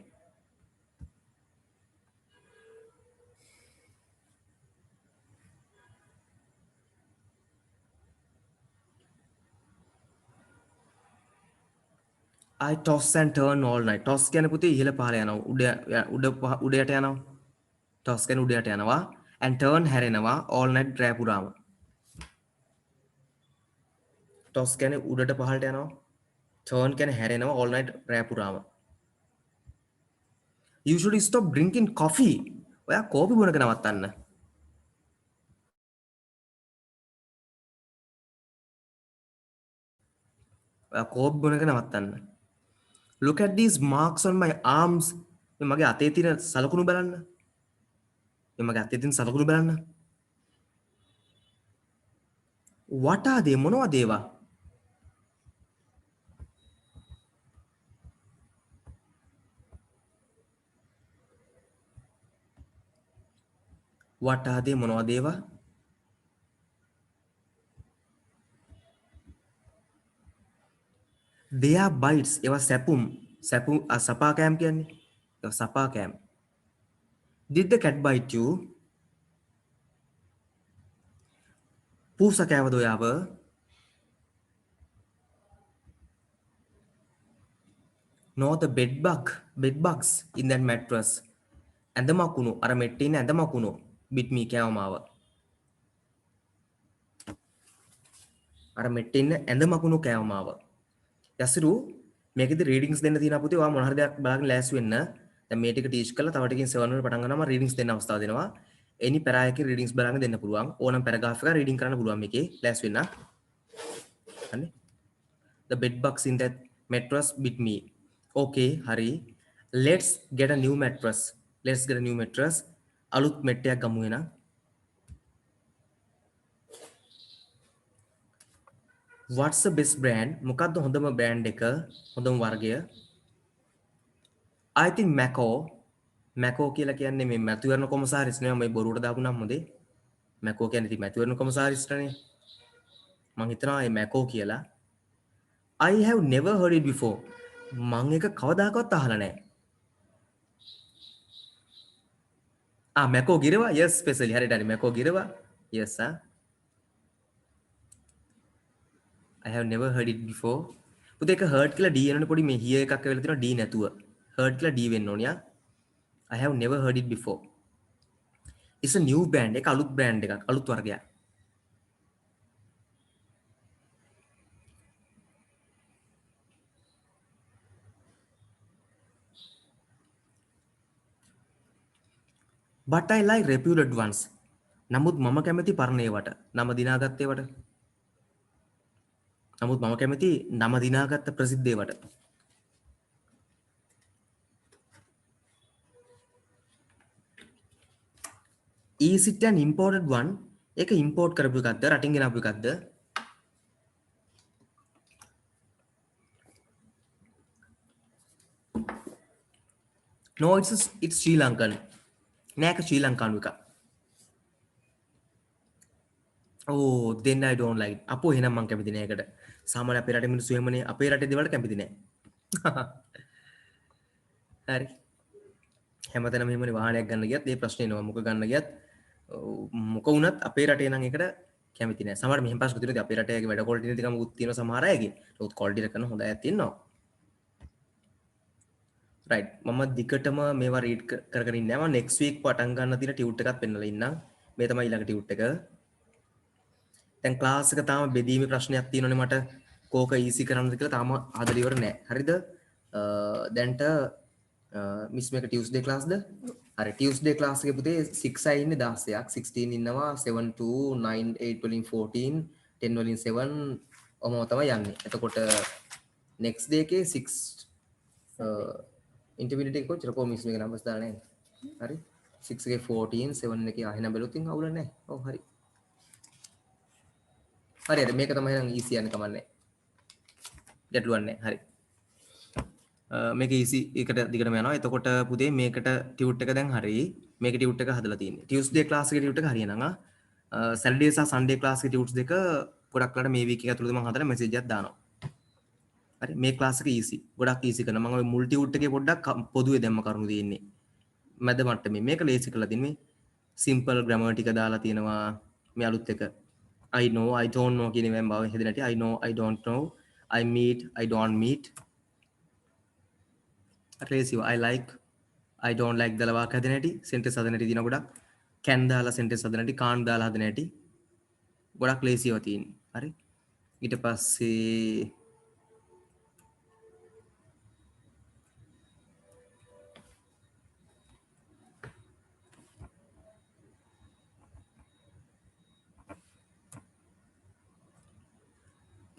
I toss and turn all night. Toss කියන්නේ පුතේ ඉහළ පහළ යනවා. උඩයට යනවා. Toss කියන්නේ උඩයට යනවා. And turn හැරෙනවා all night රෑ පුරාම. Toss කියන්නේ උඩට පහළට යනවා. Turn කියන්නේ හැරෙනවා all night රෑ පුරාම. You should stop drinking coffee. ඔයා කෝපි බොන එක නවත්තන්න. ඔයා කෝපි බොන එක නවත්තන්න. Look at these marks on my arms. මේ මගේ අතේ තියෙන සලකුණු බලන්න. මේ මගේ අතේ තියෙන සලකුණු බලන්න. What are they? මොනවද ඒවා? What are they? මොනවද ඒවා? They are bites. ඒවා සැපුම්. සපා කෑම් කියන්නේ. ඒවා සපා කෑම්. Did the cat bite you? පූසා කෑවද ඔයාව? No, the bed bugs in that mattress. ඇඳ මකුණු අර මෙට්ටේ ඉන්න ඇඳ මකුණු bit me කෑව මාව. අර මෙට්ටේ ඉන්න ඇඳ මකුණු කෑව මාව. යසිරු මේකෙදි රීඩින්ග්ස් දෙන්න තියෙනවා පුතේ. ඔයා මොන හරි දෙයක් බලන්න ලෑස්ති වෙන්න. දැන් මේ ටික ටීච් කරලා තව ටිකකින් 7 වලට පටන් ගන්නවා. මම රීඩින්ග්ස් දෙන්න අවස්ථාව දෙනවා. any para එකේ රීඩින්ග්ස් බලන්න දෙන්න පුළුවන්. ඕනම් පැරග්‍රාෆ් එක රීඩින් කරන්න පුළුවන් මේකේ ලෑස්ති වෙන්න. හරි. The bed bugs in that mattress bit me. Okay, හරි. Let's get a new mattress. Let's get a new mattress. අලුත් මෙට්ටයක් ගමු එහෙනම්. What's the best brand? මොකක්ද හොඳම බ්‍රෑන්ඩ් එක? හොඳම වර්ගය? I think Macco කියලා කියන්නේ මේ මැතිවරණ කොමසාරිස් නේ. මම බොරුවට දාපු නම් මොදේ? Macco කියන්නේ ඉතින් මැතිවරණ කොමසාරිස්ටනේ. මං හිතනවා මේ Macco කියලා. I have never heard it before. මං එක කවදාකවත් අහලා නැහැ. Macco ගිරවා? Yes, especially. හරියට හරි. Macco ගිරවා? Yes, I have never heard it before. පුතේ එක heard කියලා D එනවනේ පොඩි මේ here එකක් වෙලා තියෙනවා D නැතුව. heard කියලා D වෙන්න ඕනියා. I have never heard it before. It's a new brand. එක අලුත් brand එකක්. අලුත් වර්ගයක්. But I like reputed ones. නමුත් මම කැමති පරණ ඒවට. නම දිනාගත් ඒවට. නමුත් මම කැමති නම දිනාගත්ත ප්‍රසිද්ධ ඒවට. Is it an imported one? ඒක import කරපු එකක්ද? රටින් ගෙනාපු එකක්ද? No, it's Sri Lankan. නෑක ශ්‍රී ලංකානු එකක්. Oh, then I don't like it. අපෝ එහෙනම් මං කැමති නෑ ඒකට. සාමාන්‍ය අපේ රටේ මිනිස්සු එහෙමනේ. අපේ රටේ දේවල්ට කැමති නෑ. හරි. හැමතැනම එහෙමනේ වාහනයක් ගන්න ගියත් ඒ ප්‍රශ්නේ එනවා. මොක ගන්න ගියත් මොක වුණත් අපේ රටේ නම් ඒකට කැමති නෑ. සමහර මෙහෙම ප්‍රශ්න තියෙනවා. අපේ රටේ වැඩ ක්වොලිටි නැතිකම උත් තියෙනවා සමහර අයගේ. ඒත් ක්වොලිටි එක කරන හොඳ අයත් ඉන්නවා. right. මම දිගටම මේවා රීඩ් කරගෙන ඉන්නේ. මම next week පටන් ගන්න තියෙන ටියුට් එකත් පෙන්නලා ඉන්නම්. මේ තමයි ඊළඟ ටියුට් එක. දැන් ක්ලාස් එක තාම බෙදීමේ ප්‍රශ්නයක් තියෙනවනේ මට. කෝක ඊසි කරන්නද කියලා තාම හදලා ඉවර නෑ. හරිද? දැන්ට මිස් මේක ටියුස්ඩේ ක්ලාස්ද? හරි ටියුස්ඩේ ක්ලාස් එකේ පුතේ 6 අය ඉන්නේ 16ක්. 16 ඉන්නවා 7 2 9 8 වලින් 14 10 වලින් 7 ඔහොම තමයි යන්නේ. එතකොට next day එකේ 6 ඉන්ටර්මිඩියට් එක කොච්චර කොහොම මිස් මේක නම්බර්ස් දාලා නැහැ. හරි 6 එකේ 14 7 එකේ ආයෙ බැලුවොත් ඉතින් අවුල නැහැ. ඔව් හරි. හරි හරි මේක තමයි නම් ඊසි යන්නේ කමන්නේ. ගැටලුවක් නැහැ. හරි. මේක ඊසි එකට දිගටම යනවා. එතකොට පුතේ මේකට ටියුට් එක දැන් හරි. මේක ටියුට් එක හදලා තියෙන්නේ. ටියුස්ඩේ ක්ලාස් එකේ ටියුට් එක හරියනවා. සැටර්ඩේ සහ සන්ඩේ ක්ලාස් එකේ ටියුට්ස් දෙක ගොඩක් වෙලාට මේ වීක් එක ඇතුළත මම හදලා මෙසේජ් එකක් දානවා. හරි මේ ක්ලාස් එක ඊසි. ගොඩක් ඊසි කරනවා. මම ඔය මුල් ටියුට් එකේ පොඩ්ඩක් පොදුවේ දැම්ම කරුණු තියෙන්නේ. මැද මට්ටමේ මේක ලේසි කරලා තින්නේ. සිම්පල් ග්‍රැමර් ටික දාලා තියෙනවා. මේ අලුත් එක I know I don't know කියන මේවා හෙද නැටි I know I don't know I meet I don't meet ලේසිව I like I don't like දාලා වාක්‍ය හදන හැටි sentence හදන හැටි දින ගොඩක් can දාලා sentence හදන හැටි can't දාලා හදන හැටි ගොඩක් ලේසියව තියෙන්නේ. හරි. ඊට පස්සේ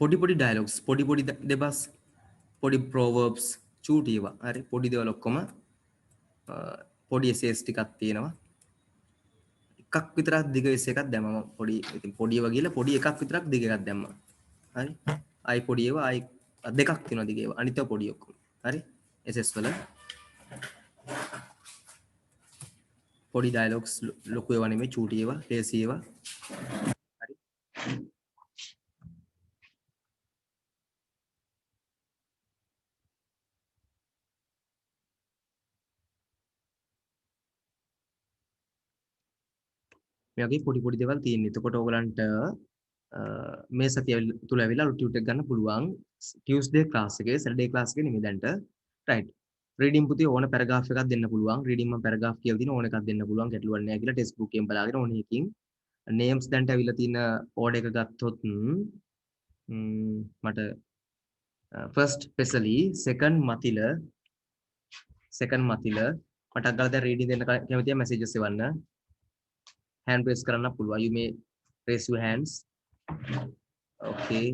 පොඩි dialogues පොඩි දෙබස් පොඩි proverbs චූටි ඒවා. හරි. පොඩි දේවල් ඔක්කොම පොඩි essays ටිකක් තියෙනවා. එකක් විතරක් දිග essay එකක් දැම්මම පොඩි ඉතින් පොඩි ඒවා ගිහලා පොඩි එකක් විතරක් දිග එකක් දැම්මා. හරි. ආයි පොඩි ඒවා ආයි දෙකක් තියෙනවා දිග ඒවා. අනිත් ඒවා පොඩි ඔක්කොම. හරි. essays වල පොඩි dialogues ලොකු ඒවා නෙමෙයි චූටි ඒවා, ලේසි ඒවා. හරි. මේ වගේ පොඩි දේවල් තියෙනවා. එතකොට ඕගලන්ට මේ සතිය තුල ඇවිල්ලා ටියුටර් එක ගන්න පුළුවන්. ටියුස්ඩේ ක්ලාස් එකේ, සැටර්ඩේ ක්ලාස් එකේ නෙමෙයි දැන්ට. රයිට්. රීඩින් පුතේ ඕන පැරග්‍රාෆ් එකක් දෙන්න පුළුවන්. රීඩින් මම පැරග්‍රාෆ් කියලා දින ඕන එකක් දෙන්න පුළුවන්. ගැටලුවක් නැහැ කියලා ටෙක්ස්ට් බුක් එකෙන් බලාගෙන ඕන එකකින්. names දැන්ට ඇවිල්ලා තියෙන ඕඩර් එක ගත්තොත් මට first Pesali, second Mathila මටක් ගාලා දැන් රීඩින් දෙන්න කැමතියි messages එවන්න. hand raise කරන්න පුළුවන්. You may raise your hands. Okay.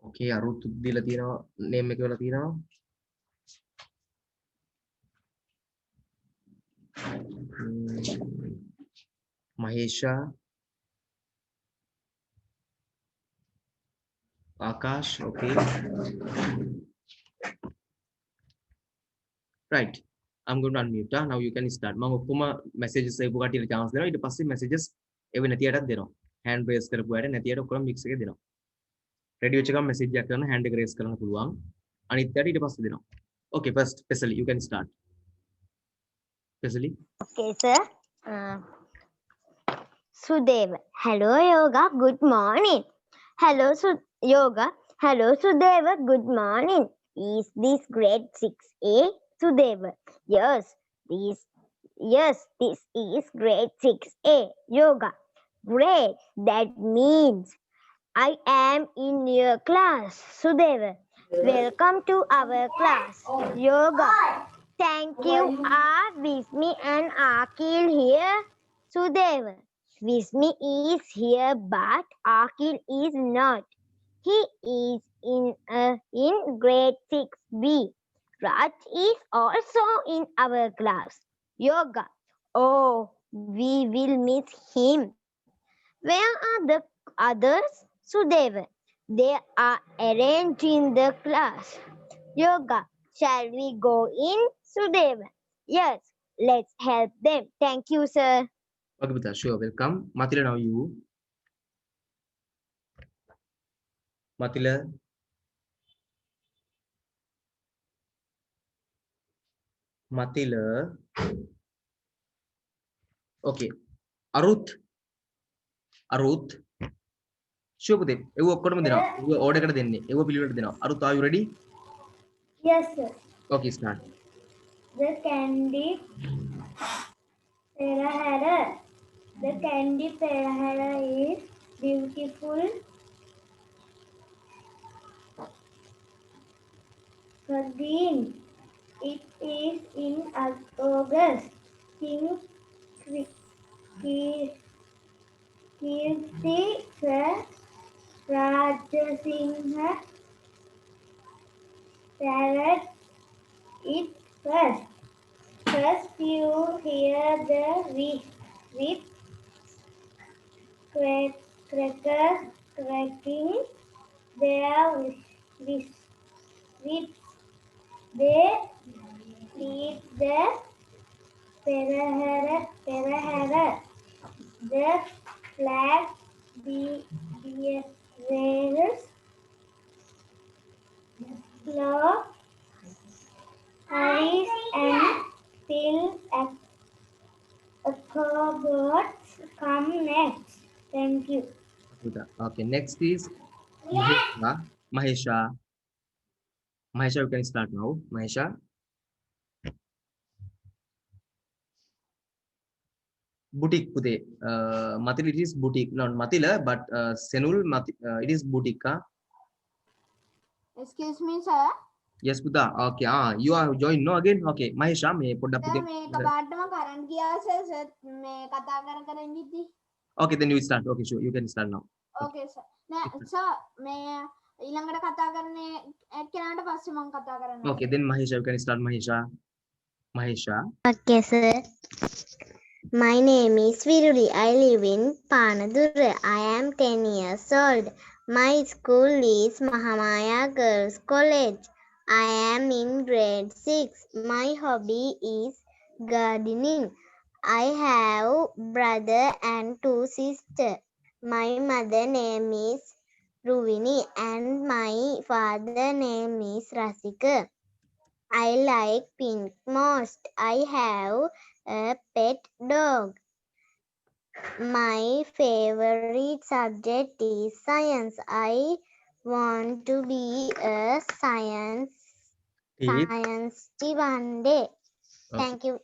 Okay, අරුත් දීලා තියෙනවා name එක වල තියෙනවා. Mahesha, Akash, okay. Right. I'm going to unmute. Now you can start. මම ඔක්කොම messages එපු කටියට chance දෙනවා. ඊට පස්සේ messages එවෙ නැතියටත් දෙනවා. hand raise කරපු අයට නැතියට ඔක්කොම mix එකේ දෙනවා. ready වෙච්ච ගමන් message එකක් කරන hand එක raise කරන්න පුළුවන්. අනිත් අයට ඊට පස්සේ දෙනවා. Okay, first Pesali, you can start. Pesali. Okay, sir. Sudeva. Hello, Yoga. Good morning. Hello, Yoga. Hello, Sudeva. Good morning. Is this grade 6A? Sudeva. Yes, this is grade 6A. Yoga. Great. That means I am in your class. Sudeva. Welcome to our class. Yoga. Thank you. Are Vismi and Akil here? Sudeva. Vismi is here, but Akil is not. He is in grade 6B. Raj is also in our class. Yoga. Oh, we will miss him. Where are the others? Sudeva. They are arranged in the class. Yoga. Shall we go in? Sudeva. Yes, let's help them. Thank you, sir. Okay, Bita, sure, welcome. Mathila, now you. Mathila. Okay. Aruth. Sure, Pute. Evo ඔක්කොටම දෙනවා. එව order එකට දෙන්නේ. එව පිළිවෙලට දෙනවා. Aruth, are you ready? Yes, sir. Okay, start. The candy Perahara. The candy Perahara is beautiful. Green. It is in August. King Kirti Rajasinghe parrot it first. First you hear the whip crackers cracking their whips. They lead the Perahara. The flag bearers slow hurries until acrobats come next. Thank you. Okay, next is Mahesha. Mahesha. Mahesha, you can start now. Mahesha. Boutique pude. Matil, it is boutique. Not Matila, but Senul, it is boutique. Excuse me, sir. Yes, Buddha. Okay, you are joined no again. Okay, Mahesha, me put up Sir, මේ කපාටම current ගියා sir. Sir, මේ කතා කර ඉඳිද්දි. Okay, then you start. Okay, sure. You can start now. Okay, sir. නෑ, sir, මේ ඊළඟට කතා කරන්නේ එක්කෙනාට පස්සේ මම කතා කරනවා. Okay, then Mahesha, you can start. Mahesha. Okay, sir. My name is Viruli. I live in Panadura. I am 10 years old. My school is Mahamaya Girls College. I am in grade 6. My hobby is gardening. I have brother and 2 sisters. My mother name is Ruvini and my father name is Rasika. I like pink most. I have a pet dog. My favorite subject is science. I want to be a scientist one day. Thank you.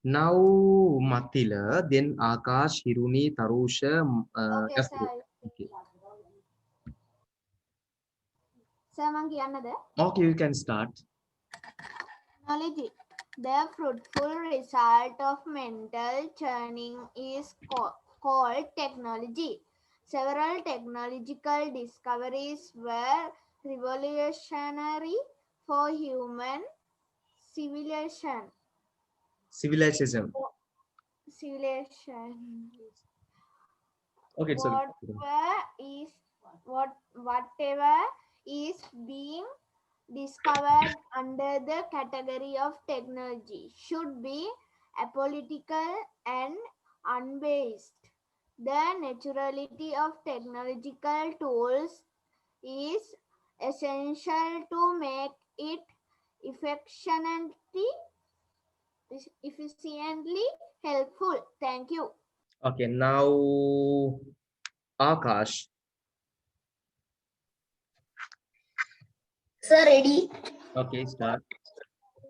Now Matila, then Akash, Hiruni, Tarusha, Okay, Yasmin. sir. Okay. Sir, මම කියන්නද? Okay, you can start. Technology. The fruitful result of mental churning is called technology. Several technological discoveries were revolutionary for human civilization. Civilization. Civilization. Okay, sorry. Whatever is being discovered under the category of technology should be apolitical and unbiased. The naturality of technological tools is essential to make it efficiently helpful. Thank you. Okay, now Akash. Sir, ready? Okay, start.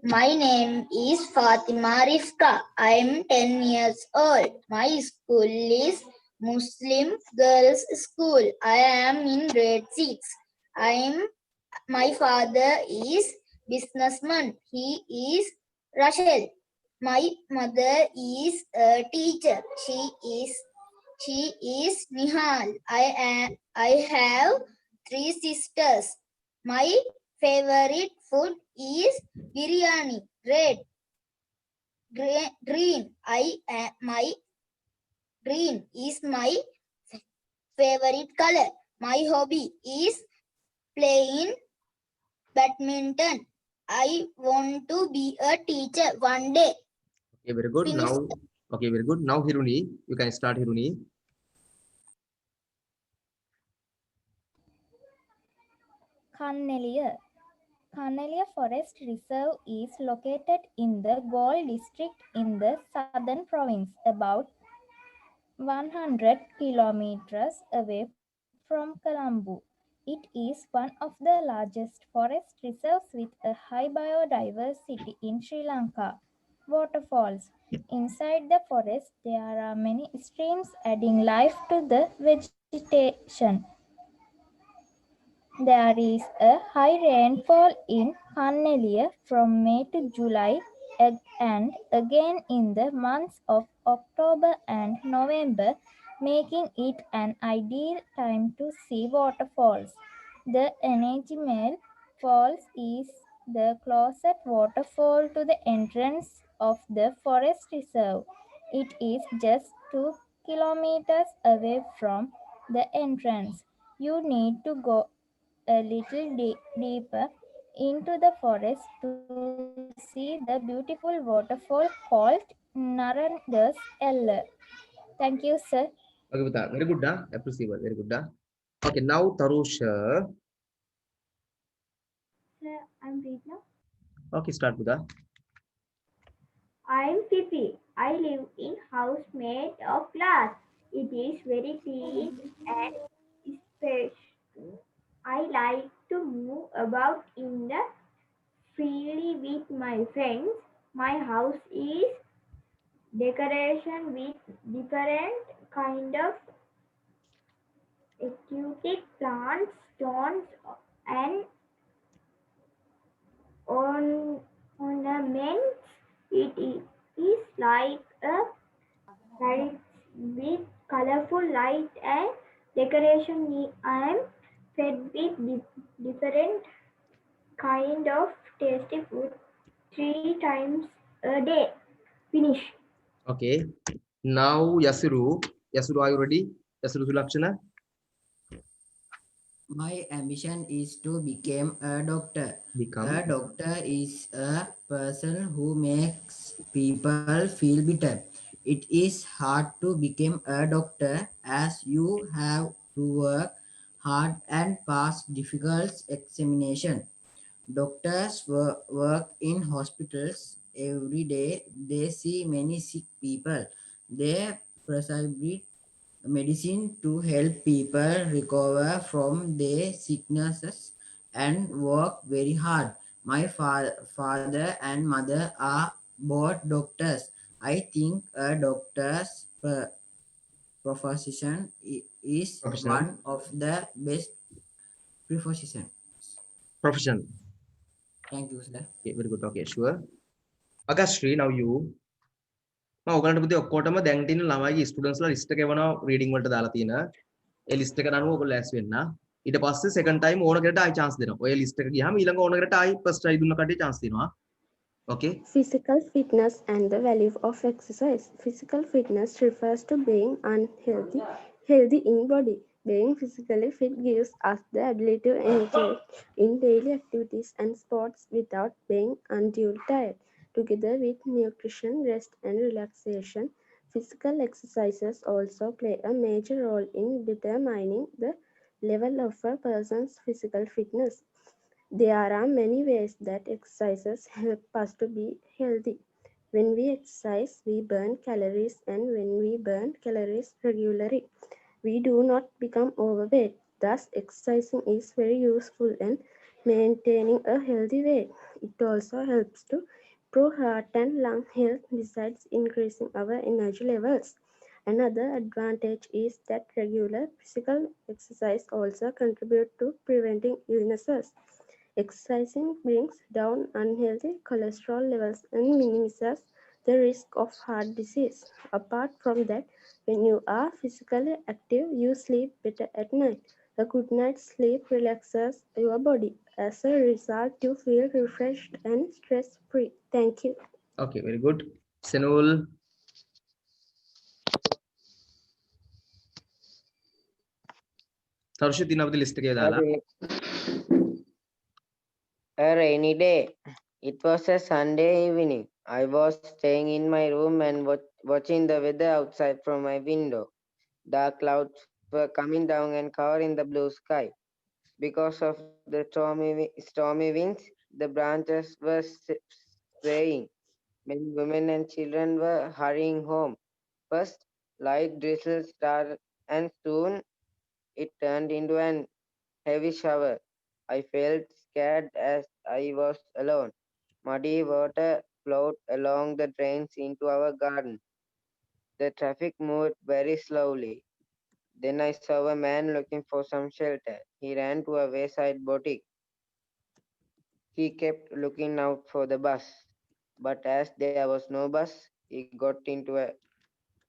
My name is Fatima Rifka. I am 10 years old. My school is Muslim Girls School. I am in grade 6. My father is businessman. He is Rachel. My mother is a teacher. She is Nihal. I have 3 sisters. My favorite food is biryani. Green. My green is my favorite color. My hobby is playing badminton. I want to be a teacher one day. Okay, very good. Finish. Now, okay, very good. Now Hiruni, you can start Hiruni. Kanneliya. Kanneliya Forest Reserve is located in the Galle district in the southern province, about 100 kilometers away from Colombo. It is one of the largest forest reserves with a high biodiversity in Sri Lanka. Waterfalls. Inside the forest, there are many streams adding life to the vegetation. There is a high rainfall in Kanneliya from May to July and again in the months of October and November, making it an ideal time to see waterfalls. The Enejimal Falls is the closest waterfall to the entrance of the forest reserve. It is just 2 kilometers away from the entrance. You need to go a little deeper into the forest to see the beautiful waterfall called Narandas Eller. Thank you, sir. Okay, Buddha. Very good, appreciable. Very good, Okay, now Tarusha. Sir, I'm read now. Okay, start Buddha. I'm Fifi. I live in house made of glass. It is very clean and spacious. I like to move about in the freely with my friends. My house is decoration with different kind of aquatic plants, stones, and ornaments. It is like a parade with colorful light and decoration. I am fed with different kind of tasty food 3 times a day. Finish. Okay. Now Yasuru. Yasuru, are you ready? Yasuru Sulakshana. My ambition is to become a doctor. Become. A doctor is a person who makes people feel better. It is hard to become a doctor as you have to work hard and pass difficult examination. Doctors work in hospitals every day. They see many sick people. They prescribe medicine to help people recover from their sicknesses and work very hard. My father and mother are both doctors. I think a doctor's profession is Professional. one of the best professions. Profession. Thank you, sir. Okay, very good. Okay, sure. Agastri, now you. මම ඔයගලන්ට පුතේ ඔක්කොටම දැන් තියෙන ළමයිගේ ස්ටුඩන්ට්ස්ලා list එක එවනවා reading වලට දාලා තියෙන. ඒ ලිස්ට් එකට අනුව ඔයගොල්ලෝ ලෑස්ති වෙන්න. ඊට පස්සේ සෙකන්ඩ් ටයිම් ඕන කෙනෙක්ට ආයි chance දෙනවා. ඔය ලිස්ට් එක ගියාම ඊළඟ ඕන කෙනෙක්ට ආයි ෆස්ට් ට්‍රයි දුන්න කට්ටිය chance දෙනවා. Okay. Physical fitness and the value of exercise. Physical fitness refers to being healthy in body. Being physically fit gives us the ability to engage in daily activities and sports without being unduly tired. Together with nutrition, rest, and relaxation, physical exercises also play a major role in determining the level of a person's physical fitness. There are many ways that exercises help us to be healthy. When we exercise, we burn calories, and when we burn calories regularly, we do not become overweight. Thus, exercising is very useful in maintaining a healthy weight. It also helps to improve heart and lung health besides increasing our energy levels. Another advantage is that regular physical exercise also contributes to preventing illnesses. Exercising brings down unhealthy cholesterol levels and minimizes the risk of heart disease. Apart from that, when you are physically active, you sleep better at night. A good night's sleep relaxes your body. As a result, you feel refreshed and stress-free. Thank you. Okay, very good. Senul. Tharushi තියෙන අපිට list එකේ දාලා. A rainy day. It was a Sunday evening. I was staying in my room and watching the weather outside from my window. Dark clouds were coming down and covering the blue sky. Because of the stormy winds, the branches were swaying. Many women and children were hurrying home. First, light drizzle started, and soon it turned into an heavy shower. I felt scared as I was alone. Muddy water flowed along the drains into our garden. The traffic moved very slowly. Then I saw a man looking for some shelter. He ran to a wayside boutique. He kept looking out for the bus. But as there was no bus, he got into a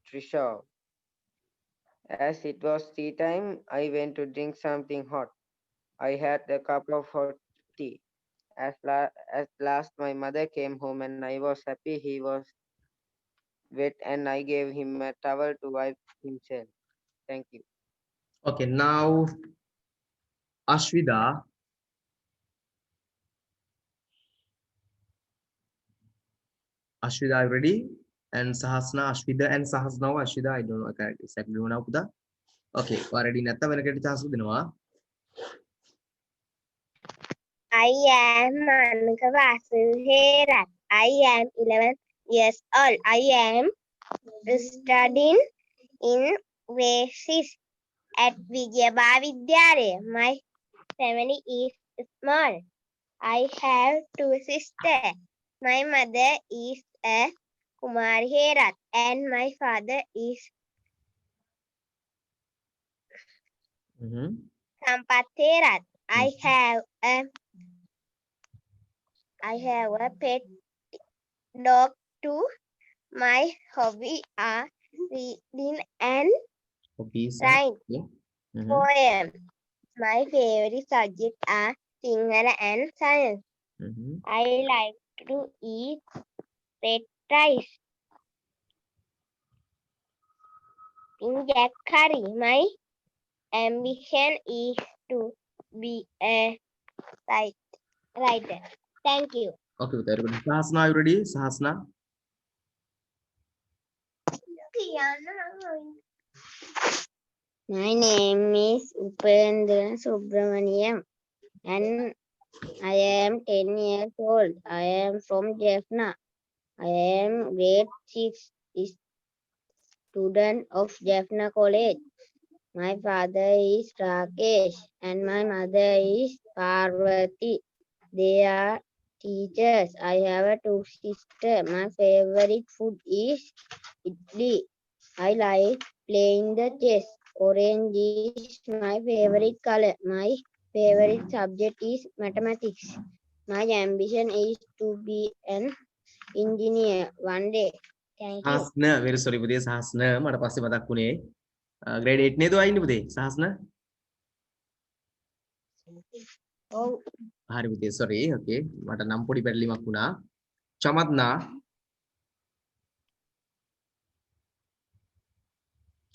trishaw. As it was tea time, I went to drink something hot. I had a cup of hot tea. At last, my mother came home and I was happy he was wet and I gave him a towel to wipe himself. Thank you. Okay, now Ashwida. Ashwida, are you ready? And Sahasna, Ashwida and Sahasna, Ashwida, I don't know exactly now. Okay, ready නැත්නම් වෙනකට chance දෙනවා. I am Manuka Vasuherat. I am 11 years old. I am studying in races at Vijayabha Vidyalaya. My family is small. I have two sisters. My mother is a Kumari Herat and my father is Sampath Herat. I have a pet dog too. My hobby are reading and Hobbies. writing Okay. poems. My favorite subjects are Sinhala and science. I like to eat red rice in Jack curry. My ambition is to be a writer. Thank you. Okay, very good. Sahasna, are you ready? Sahasna. My name is Upendra Subramaniam and I am 10 years old. I am from Jaffna. I am grade 6 student of Jaffna College. My father is Rakesh and my mother is Parvati. They are teachers. I have a two sisters. My favorite food is idli. I like playing the chess. Orange is my favorite color. My favorite subject is mathematics. My ambition is to be an engineer one day. Thank you. Sahasna, very sorry පුතේ සහස්න මට පස්සේ මතක් වුණේ grade 8 නේද ආන්නේ පුතේ සහස්න Oh, හරි පුතේ sorry okay මට නම් පොඩි පැටලීමක් වුණා චමත්නා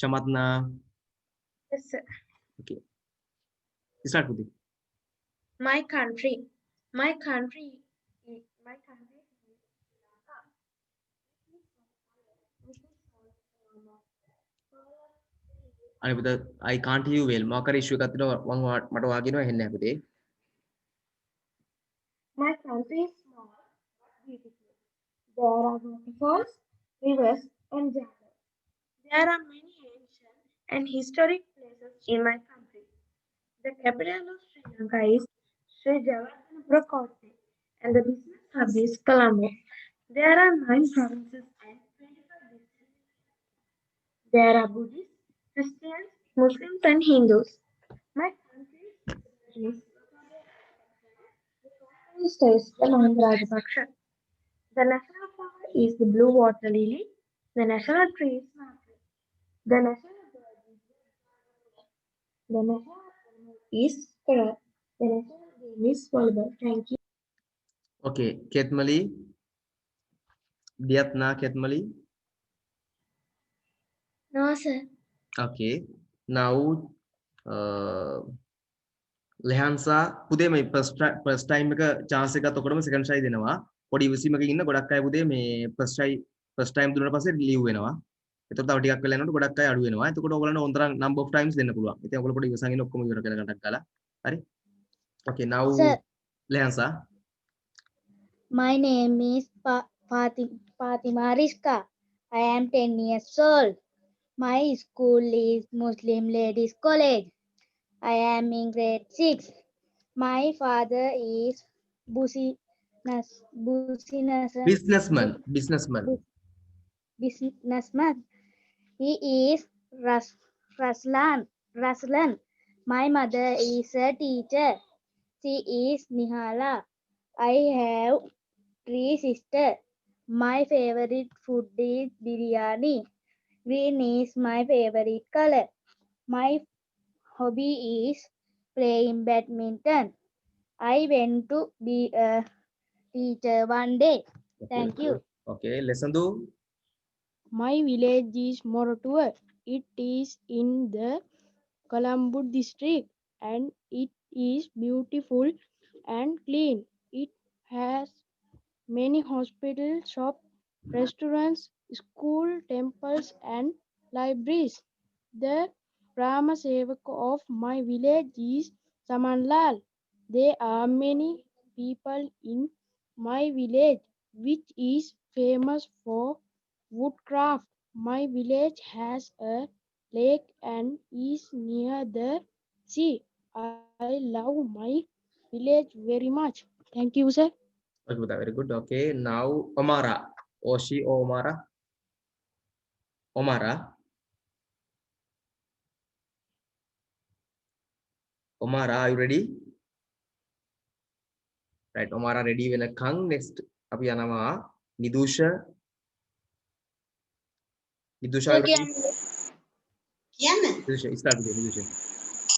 චමත්නා Yes, sir. okay start පුතේ My country. My country. My country. අනේ පුතේ I can't hear you well මොකක් හරි issue එකක් තියෙනවා මම මට වාගෙනවා හෙන්නේ නැහැ පුතේ My country is small but beautiful. There are waterfalls, rivers, and jungles. There are many ancient and historic places in my country. The capital of Sri Lanka is Sri Jawaharlal Kotte, and the business hub is Colombo. There are 9 provinces and 25 districts. There are Buddhists, Christians, Muslims, and Hindus. My country's president is Prime Minister is the Mahinda Rajapaksa. The national flower is the blue water lily. The national tree is maple. The national bird is the national animal is squirrel. The national game is volleyball. Thank you. okay Ketmali Diatna Ketmali no, sir. okay now ලෙහන්සා පුතේ මේ first time එක chance එකත් ඔකටම second try දෙනවා පොඩි ඉවසීමකින් ඉන්න ගොඩක් අය පුතේ මේ first time දුන්නාට පස්සේ leave වෙනවා එතකොට තව ටිකක් වෙලා යනකොට ගොඩක් අය අඩු වෙනවා එතකොට ඔයගොල්ලන්ට ඕන number of times දෙන්න පුළුවන් ඉතින් ඔයගොල්ලෝ පොඩි ඉවසන් ඉන්න ඔක්කොම ඉවර කරලා ගන්නක් ගාලා හරි okay now Sir. ලෙහන්සා My name is Fatima Rizka. I am 10 years old. My school is Muslim Ladies College. I am in grade 6. My father is businessman businessman. He is Raslan. My mother is a teacher. She is Nihala. I have 3 sisters. My favorite food is biryani. Green is my favorite color. My hobby is playing badminton. I want to be a teacher one day. Thank you. okay lesson 2 My village is Morotua. It is in the Colombo district and it is beautiful and clean. It has many hospitals, shops, restaurants, schools, temples, and libraries. The Brahma Sevaka of my village is Samanlal. There are many people in my village, which is famous for woodcraft. My village has a lake and is near the sea. I love my village very much. Thank you, sir. Okay, Buddha, very good. Okay, now Omara. Oshi or Omara? Omara. Omara, are you ready? Right, Omara ready when a kang next. Api yanawa Nidusha. Nidusha, are you ready? Nidusha, start with you, Nidusha.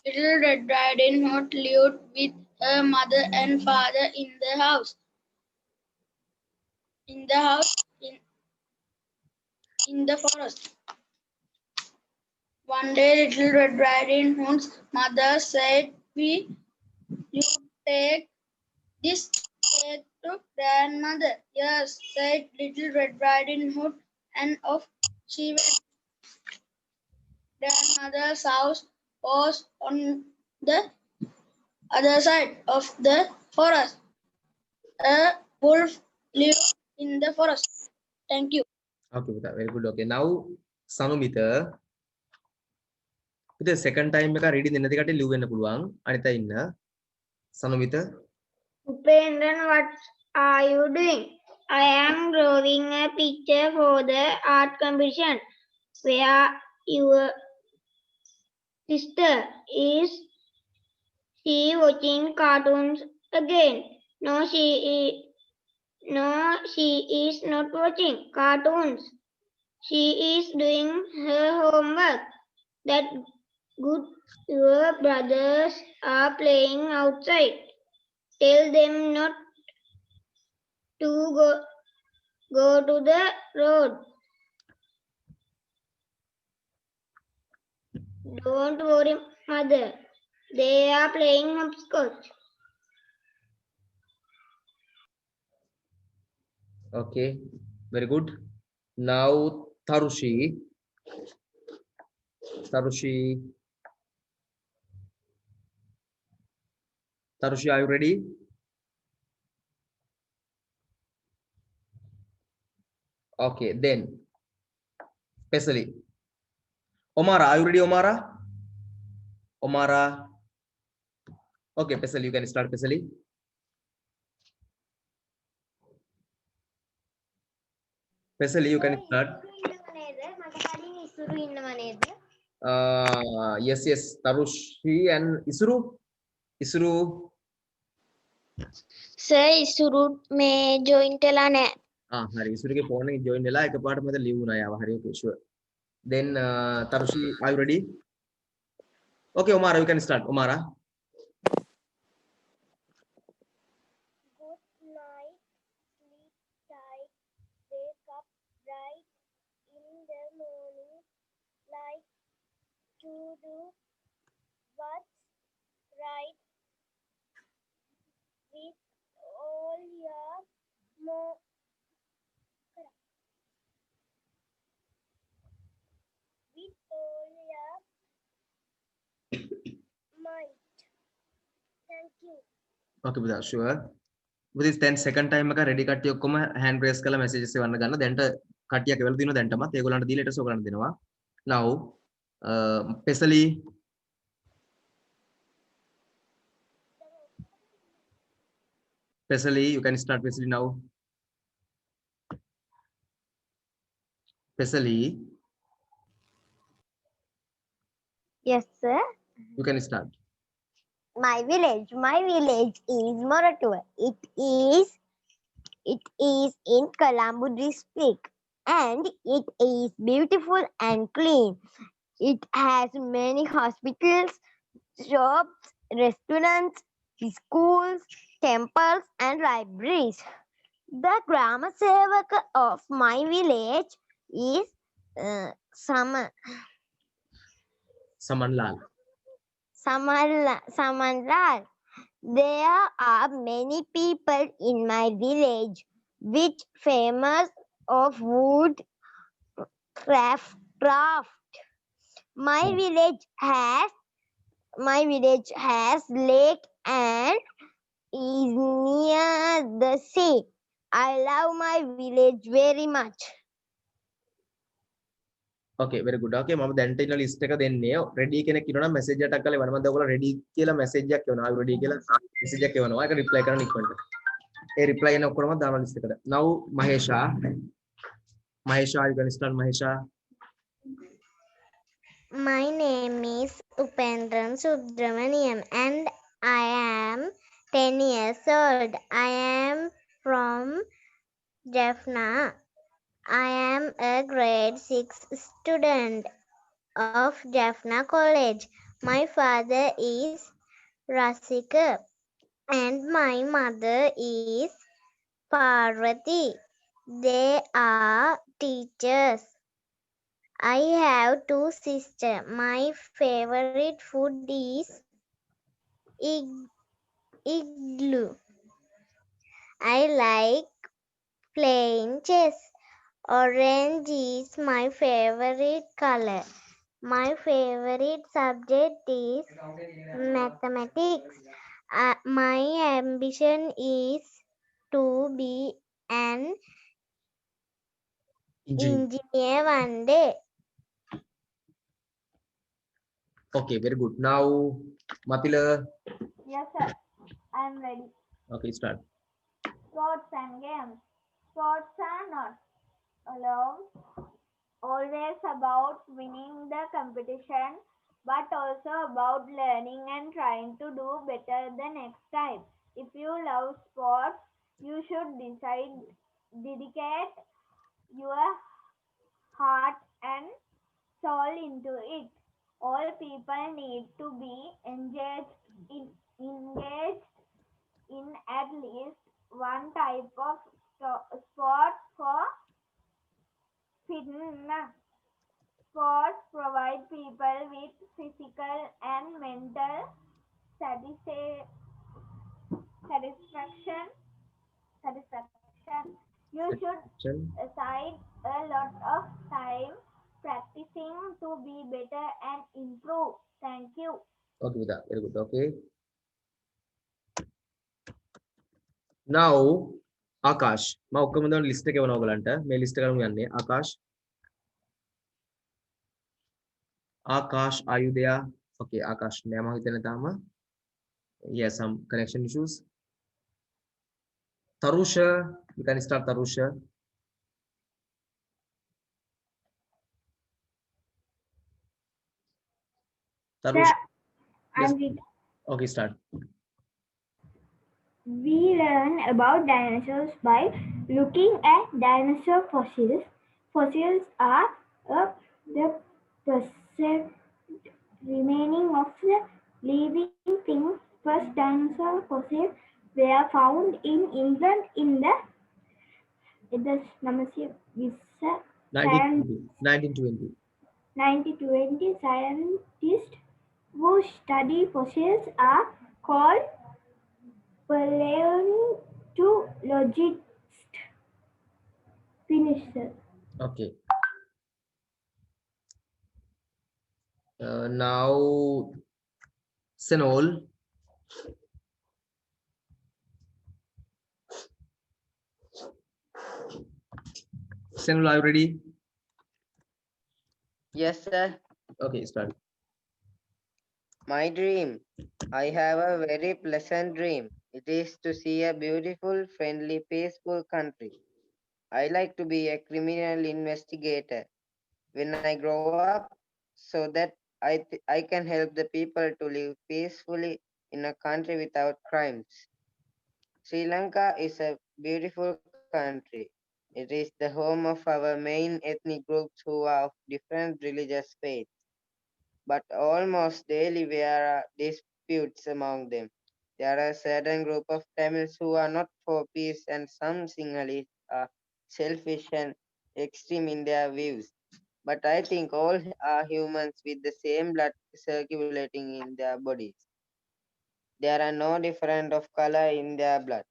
Little Red Riding Hood lived with her mother and father in the house. In the house in the forest. One day, Little Red Riding Hood's mother said, "You take this cake to grandmother." "Yes," said Little Red Riding Hood, and off she went. Grandmother's house was on the other side of the forest. A wolf lived in the forest. Thank you. Okay, Buddha, very good. Okay, now Sanumita. The second time එක reading දෙන්න දෙකට ලියු වෙන්න පුළුවන්. අනිත ඉන්න Sanumita. Upendran, what are you doing? I am drawing a picture for the art competition. Where your sister is she watching cartoons again? No, she is not watching cartoons. She is doing her homework. That good. Your brothers are playing outside. Tell them not to go to the road. Don't worry, mother. They are playing hopscotch. Okay, very good. Now Tarushi. Tarushi. Tarushi, are you ready? Okay, then Pesali. Omara, are you ready, Omara? Omara. Okay, Pesali, you can start, Pesali. Pesali, you can start. Yes, yes, Tarushi and Isuru. Isuru. Sir, Isuru may join Telane. Hari. Isuruge phone එක join වෙලා එකපාරට මට ලියු වුණා යාව. හරි, okay, sure. Then Tarushi, are you ready? Okay, Omara, you can start. Omara. Good night, sleep tight, wake up bright in the morning, like to do what's right with all your mo- with all your might. Thank you. Okay, Buddha, sure. With this 10 second time එක ready කට්ටිය ඔක්කොම hand raise කරලා messages එවන්න ගන්න. දැන්ට කට්ටියක් එවලා දිනවා දැන්ටමත්. ඒගොල්ලන්ට දී letters ඔයගොල්ලන්ට දෙනවා. Now, Pesali. Pesali, you can start Pesali now. Pesali, Yes, sir. you can start. My village is Moratua. It is in Colombo district and it is beautiful and clean. It has many hospitals, shops, restaurants, schools, temples and libraries. The Grama Sevaka of my village is Samanlal. Samanlal. There are many people in my village which famous of wood craft. My village has lake and is near the sea. I love my village very much. Okay, very good. Okay, මම දැන්ට ඉන්න list එක දෙන්නේ. Ready කෙනෙක් ඉන්නවා නම් message එකක් අක්කලා එවන්න. මම දැන් ඔයගොල්ලෝ රෙඩි කියලා මැසේජ් එකක් එවනවා. ආ රෙඩි කියලා මැසේජ් එකක් එවනවා. ඒක රිප්ලයි කරන්න ඉක්මනට. ඒ රිප්ලයි එන ඔක්කොම දානවා ලිස්ට් එකට. Now Mahesha. Mahesha, you can start Mahesha. My name is Upendran Subramaniam and I am 10 years old. I am from Jaffna. I am a grade 6 student of Jaffna College. My father is Rasika and my mother is Parvati. They are teachers. I have two sisters. My favorite food is igloo. I like playing chess. Orange is my favorite color. My favorite subject is mathematics. My ambition is to be an engineer one day. Okay, very good. Now Matila. Yes, sir. I'm ready. Okay, start. Sports and games. Sports are not always about winning the competition, but also about learning and trying to do better the next time. If you love sports, you should dedicate your heart and soul into it. All people need to be engaged in at least one type of sport for fitness. Sports provide people with physical and mental satisfaction. You should aside a lot of time practicing to be better and improve. Thank you. Okay, with that. Very good. Okay. Now Akash. මම ඔක්කොම දාන list එක එවනවා ඔයගලන්ට. මේ list එක අරන් යන්නේ. Akash. Akash, are you there? Okay, Akash. නෑ මම හිතන්නේ තාම. Yes, some connection issues. Tarusha, you can start Tarusha. Tarusha. I'm Yes. Okay, start. We learn about dinosaurs by looking at dinosaur fossils. Fossils are the present remaining of the living things. First dinosaur fossils were found in England in the 1920. 1920. Scientists who study fossils are called paleontologists. Finish, sir. Okay. Now Senol. Senol, are you ready? Yes, sir. Okay, start. My dream. I have a very pleasant dream. It is to see a beautiful, friendly, peaceful country. I like to be a criminal investigator when I grow up so that I can help the people to live peacefully in a country without crimes. Sri Lanka is a beautiful country. It is the home of our main ethnic groups who are of different religious faiths. But almost daily there are disputes among them. There are a certain group of Tamils who are not for peace and some Sinhalese are selfish and extreme in their views. But I think all are humans with the same blood circulating in their bodies. There are no difference of color in their blood.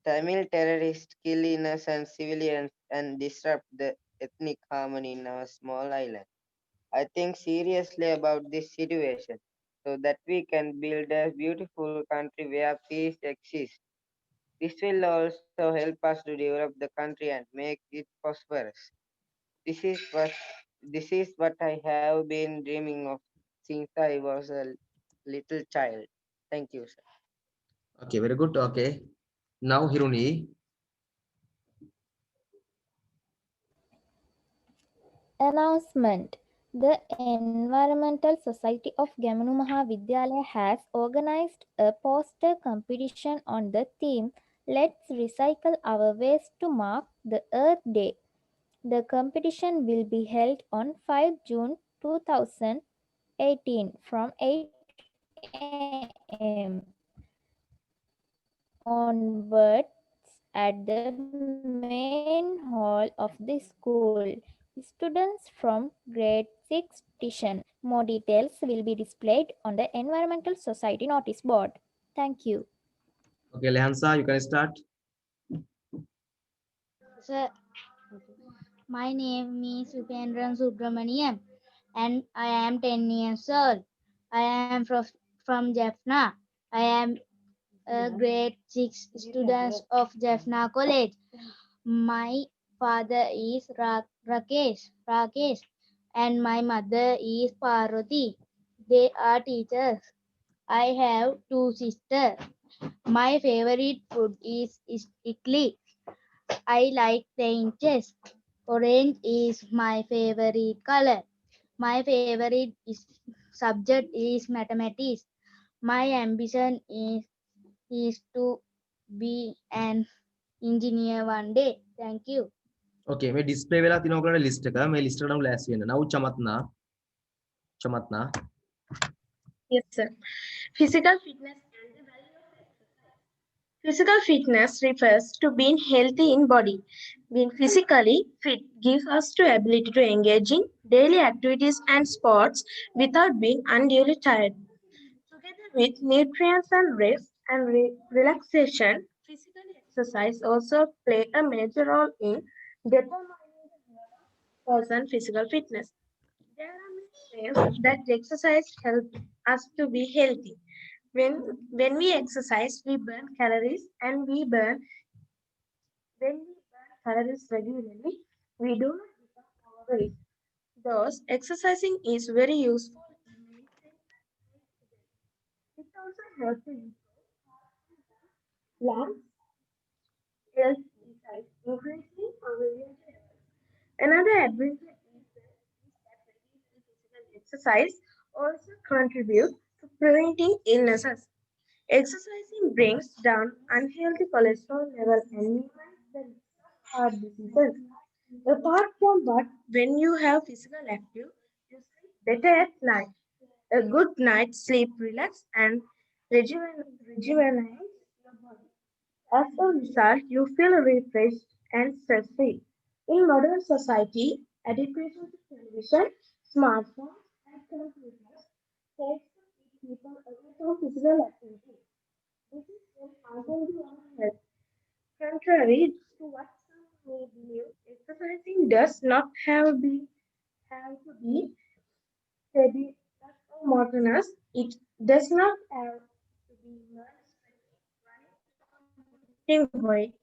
Tamil terrorists kill innocent civilians and disrupt the ethnic harmony in our small island. I think seriously about this situation so that we can build a beautiful country where peace exists. This will also help us to develop the country and make it prosperous. This is what This is what I have been dreaming of since I was a little child. Thank you, sir. Okay, very good. Okay. Now Hiruni. Announcement. The Environmental Society of Gamanu Mahavidyalaya has organized a poster competition on the theme Let's Recycle Our Waste to mark the Earth Day. The competition will be held on 5 June 2018 from 8 am onwards at the main hall of the school. Students from grade 6 petition. More details will be displayed on the Environmental Society notice board. Thank you. Okay, Lehansa, you can start. Sir, my name is Upendran Subramaniam and I am 10 years old. I am from Jaffna. I am a grade 6 student of Jaffna College. My father is Rakesh, and my mother is Parvati. They are teachers. I have two sisters. My favorite food is idli. I like playing chess. Orange is my favorite color. My favorite subject is mathematics. My ambition is to be an engineer one day. Thank you. Okay, මේ display වෙලා තිනවා ඔයගොල්ලෝ list එක. මේ list එකට නම් ලෑස්ති වෙන්න. Now Chamatna. Yes, sir. Physical fitness and the value of exercise. Physical fitness refers to being healthy in body. Being physically fit gives us the ability to engage in daily activities and sports without being unduly tired. Together with nutrients and rest and relaxation, physical exercise also play a major role in determining the person's physical fitness. There are many ways that exercise helps us to be healthy. When we exercise, we burn calories and when we burn calories regularly, we do not become overweight. Thus, exercising is very useful in maintaining it also helps to improve lungs health besides increasing our immunity levels. Another advantage is that regular physical exercise also contributes to preventing illnesses. Exercising brings down unhealthy cholesterol level and minimizes the risk of heart diseases. Apart from that, when you have physical active, you sleep better at night. A good night's sleep relax and rejuvenates your body. As a result, you feel refreshed and stress-free. In modern society, addiction to television, smartphones, and computers takes people away from physical activity. This is an unhealthy on health. Contrary to what some may believe, exercising does not have to be tedious or monotonous. It does not have to be lifting weight.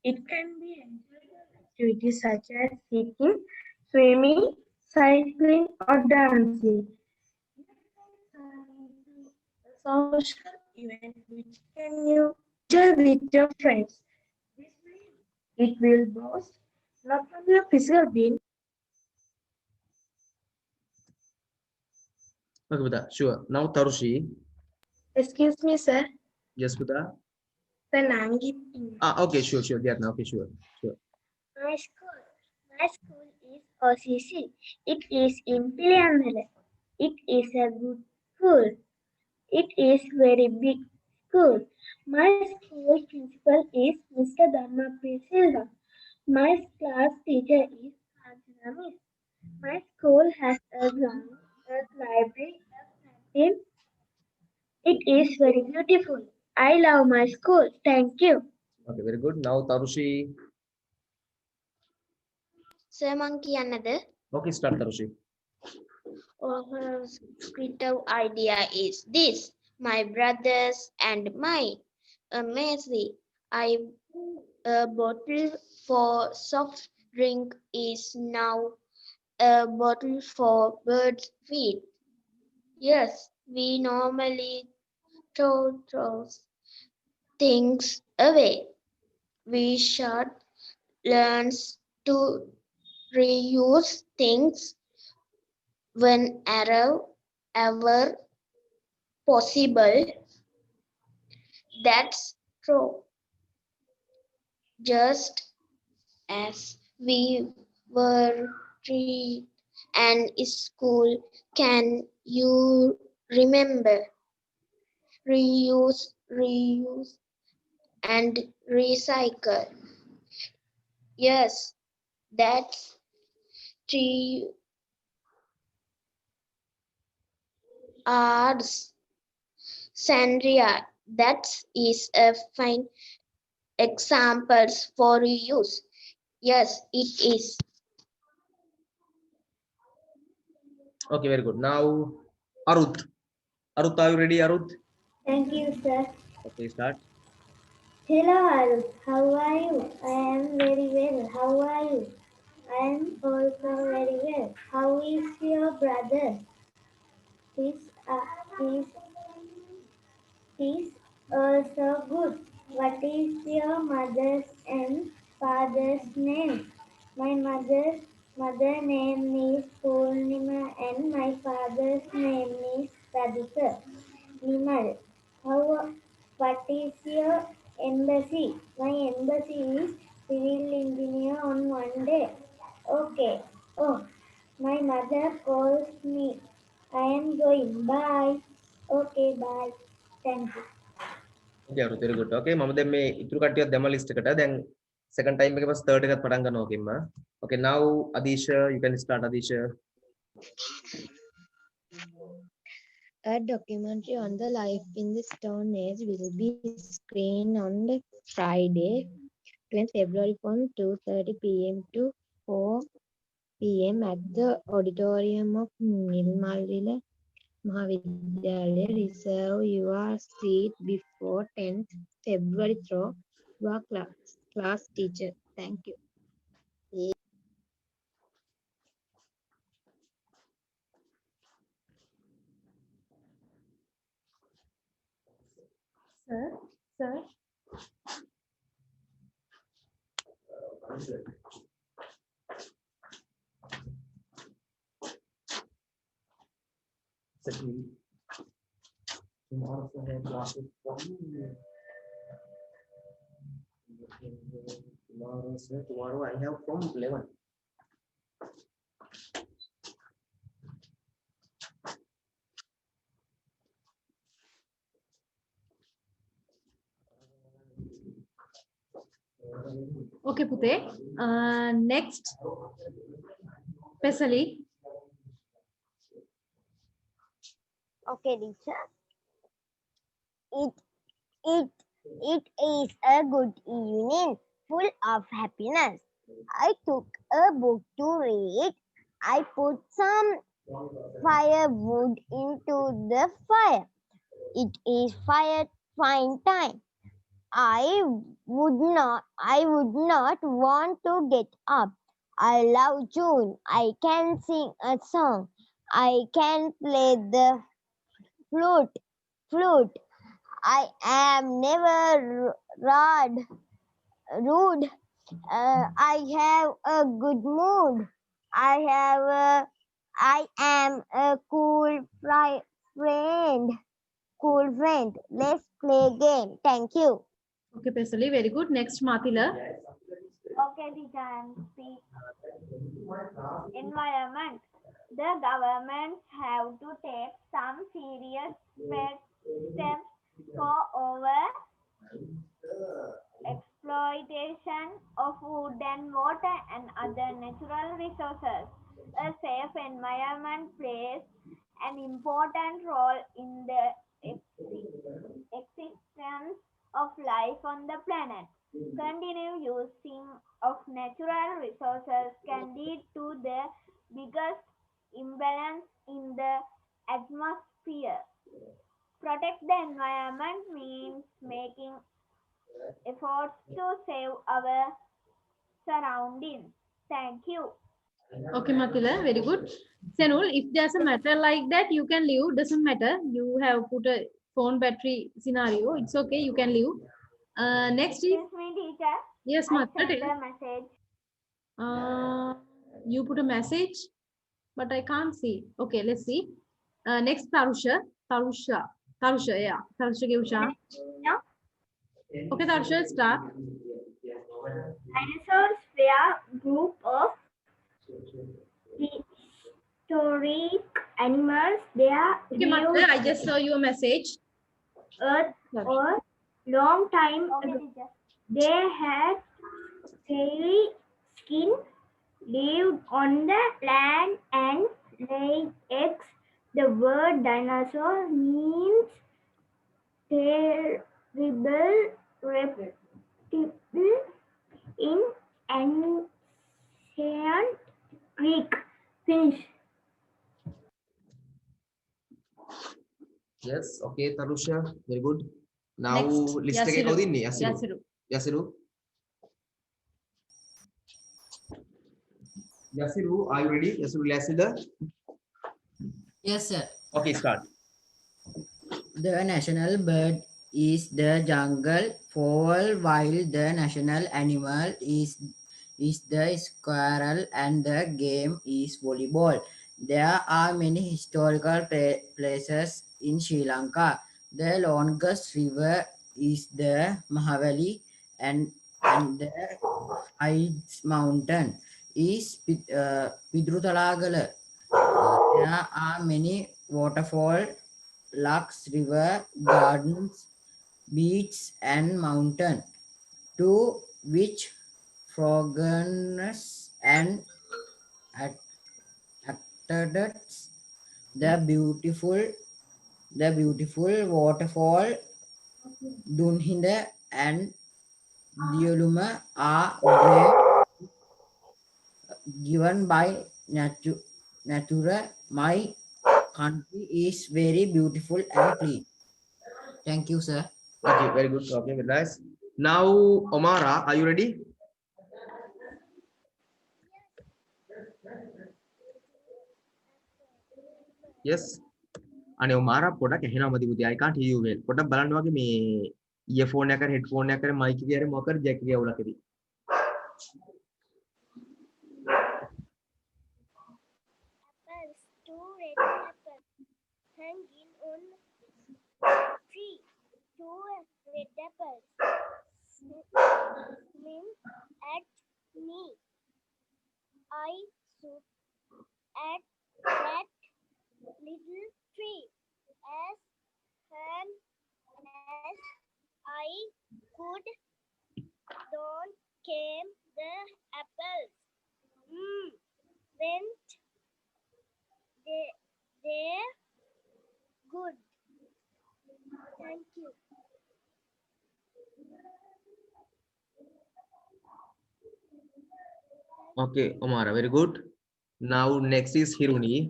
It can be enjoyable activities such as hiking, swimming, cycling, or dancing. A social event which can you enjoy with your friends. This way, it will boost not only your physical being. Okay, Buddha. Sure. Now Tarushi. Excuse me, sir. Yes, Buddha. The Nangi. Okay, sure. Yeah, okay, sure. My school is OCC. It is in Piliyanmala. It is a good school. It is very big school. My school principal is Mr. Dharmapriya Silva. My class teacher is Kanchana Miss. My school has a ground, a library, a canteen. It is very beautiful. I love my school. Thank you. Okay, very good. Now Tarushi. Sir මං කියන්නද? Okay, start Tarushi. Our creative idea is this: my brothers and mine. Amazing. A bottle for soft drink is now a bottle for birds' feed. Yes, we normally throw things away. We should learn to reuse things whenever ever possible. That's true. Just as we were read and school, can you remember reuse, and recycle? Yes, that's three R's. Sandria, that is a fine examples for reuse. Yes, it is. Okay, very good. Now, Aruth. Aruth, are you ready, Aruth? Thank you, sir. Okay, start. Hello, Arup. How are you? I am very well. How are you? I am also very well. How is your brother? He's, he's, he's also good. What is your mother's and father's name? My mother name is Purnima and my father's name is Radhika. Nimal. How, what is your embassy? My embassy is civil engineer on Monday. Okay. Oh, my mother calls me. I am going. Bye. Okay, bye. Thank you. Okay, Aruth, very good. Okay, මම දැන් මේ ඉතුරු කට්ටියත් දැම්ම list එකට. දැන් second time එකේ පස්සේ third එකත් පටන් ගන්නවා ඔකින්ම. Okay, now Adisha, you can start, Adisha. A documentary on the life in the Stone Age will be screened on the Friday, 20th February from 2:30 p.m. to 4 p.m. at the auditorium of Nilmalila Mahavidyalaya. Reserve your seat before 10th February through your class teacher. Thank you. Sir. Tomorrow I have classes from tomorrow I have from 11. Okay, Pute. Next, Pesali. Okay, teacher. It is a good evening, full of happiness. I took a book to read. I put some firewood into the fire. It is fine time. I would not want to get up. I love June. I can sing a song. I can play the flute. I am never rude. I have a good mood. I am a cool friend. Let's play game. Thank you. Okay, Pesali, very good. Next, Matila. Okay, teacher, and speak. Environment. The governments have to take some serious steps for over exploitation of food and water and other natural resources. A safe environment plays an important role in the existence of life on the planet. Continued using of natural resources can lead to the biggest imbalance in the atmosphere. Protect the environment means making efforts to save our surroundings. Thank you. Okay, Matila, very good. Senul, if there's a matter like that, you can leave. Doesn't matter. You have put a phone battery scenario. It's okay. You can leave. Next is Excuse me, teacher. yes, I Matila. sent Tell. a message. You put a message, but I can't see. Okay, let's see. Next, Tarusha. Tarusha, yeah. Tarusha give chance. No? Okay, Tarusha, start. Dinosaurs were group of prehistoric animals. They Okay, Matila, I lived just saw your message. Earth a long time ago. They had scaly skin, lived on the land, and laid eggs. The word dinosaur means terrible reptile in ancient Greek. Finish. Yes, okay, Tarusha, very good. Now Next, list එක Yasiru. කවුද ඉන්නේ? Yasiru. Yasiru. Yasiru. Yasiru, are you ready? Yasiru Lasida. Yes, sir. Okay, start. The national bird is the jungle fowl, while the national animal is the squirrel and the game is volleyball. There are many historical places in Sri Lanka. The longest river is the Mahavali, and the highest mountain is Pidrutalagala. There are many waterfalls, lakes, river, gardens, beaches, and mountain, to which foreigners and attracts the beautiful waterfall Dunhinda and Dioluma are great given by nature. My country is very beautiful and clean. Thank you, sir. Okay, very good. Okay, very nice. Now, Omara, are you ready? Yes. අනේ ඔමාරා පොඩක් ඇහෙනවා මදි පුතේ. I can't hear you well. පොඩක් බලන්න වගේ මේ earphone එක headphone එක mic එකේ හරි මොකක් හරි jack එකේ අවුලක් ඇති. Apples, two red apples hanging on tree. Two red apples smiling at me. I should at that little tree as firm as I could. Down came the apples. Went they good. Thank you. Okay, Omara, very good. Now next is Hiruni.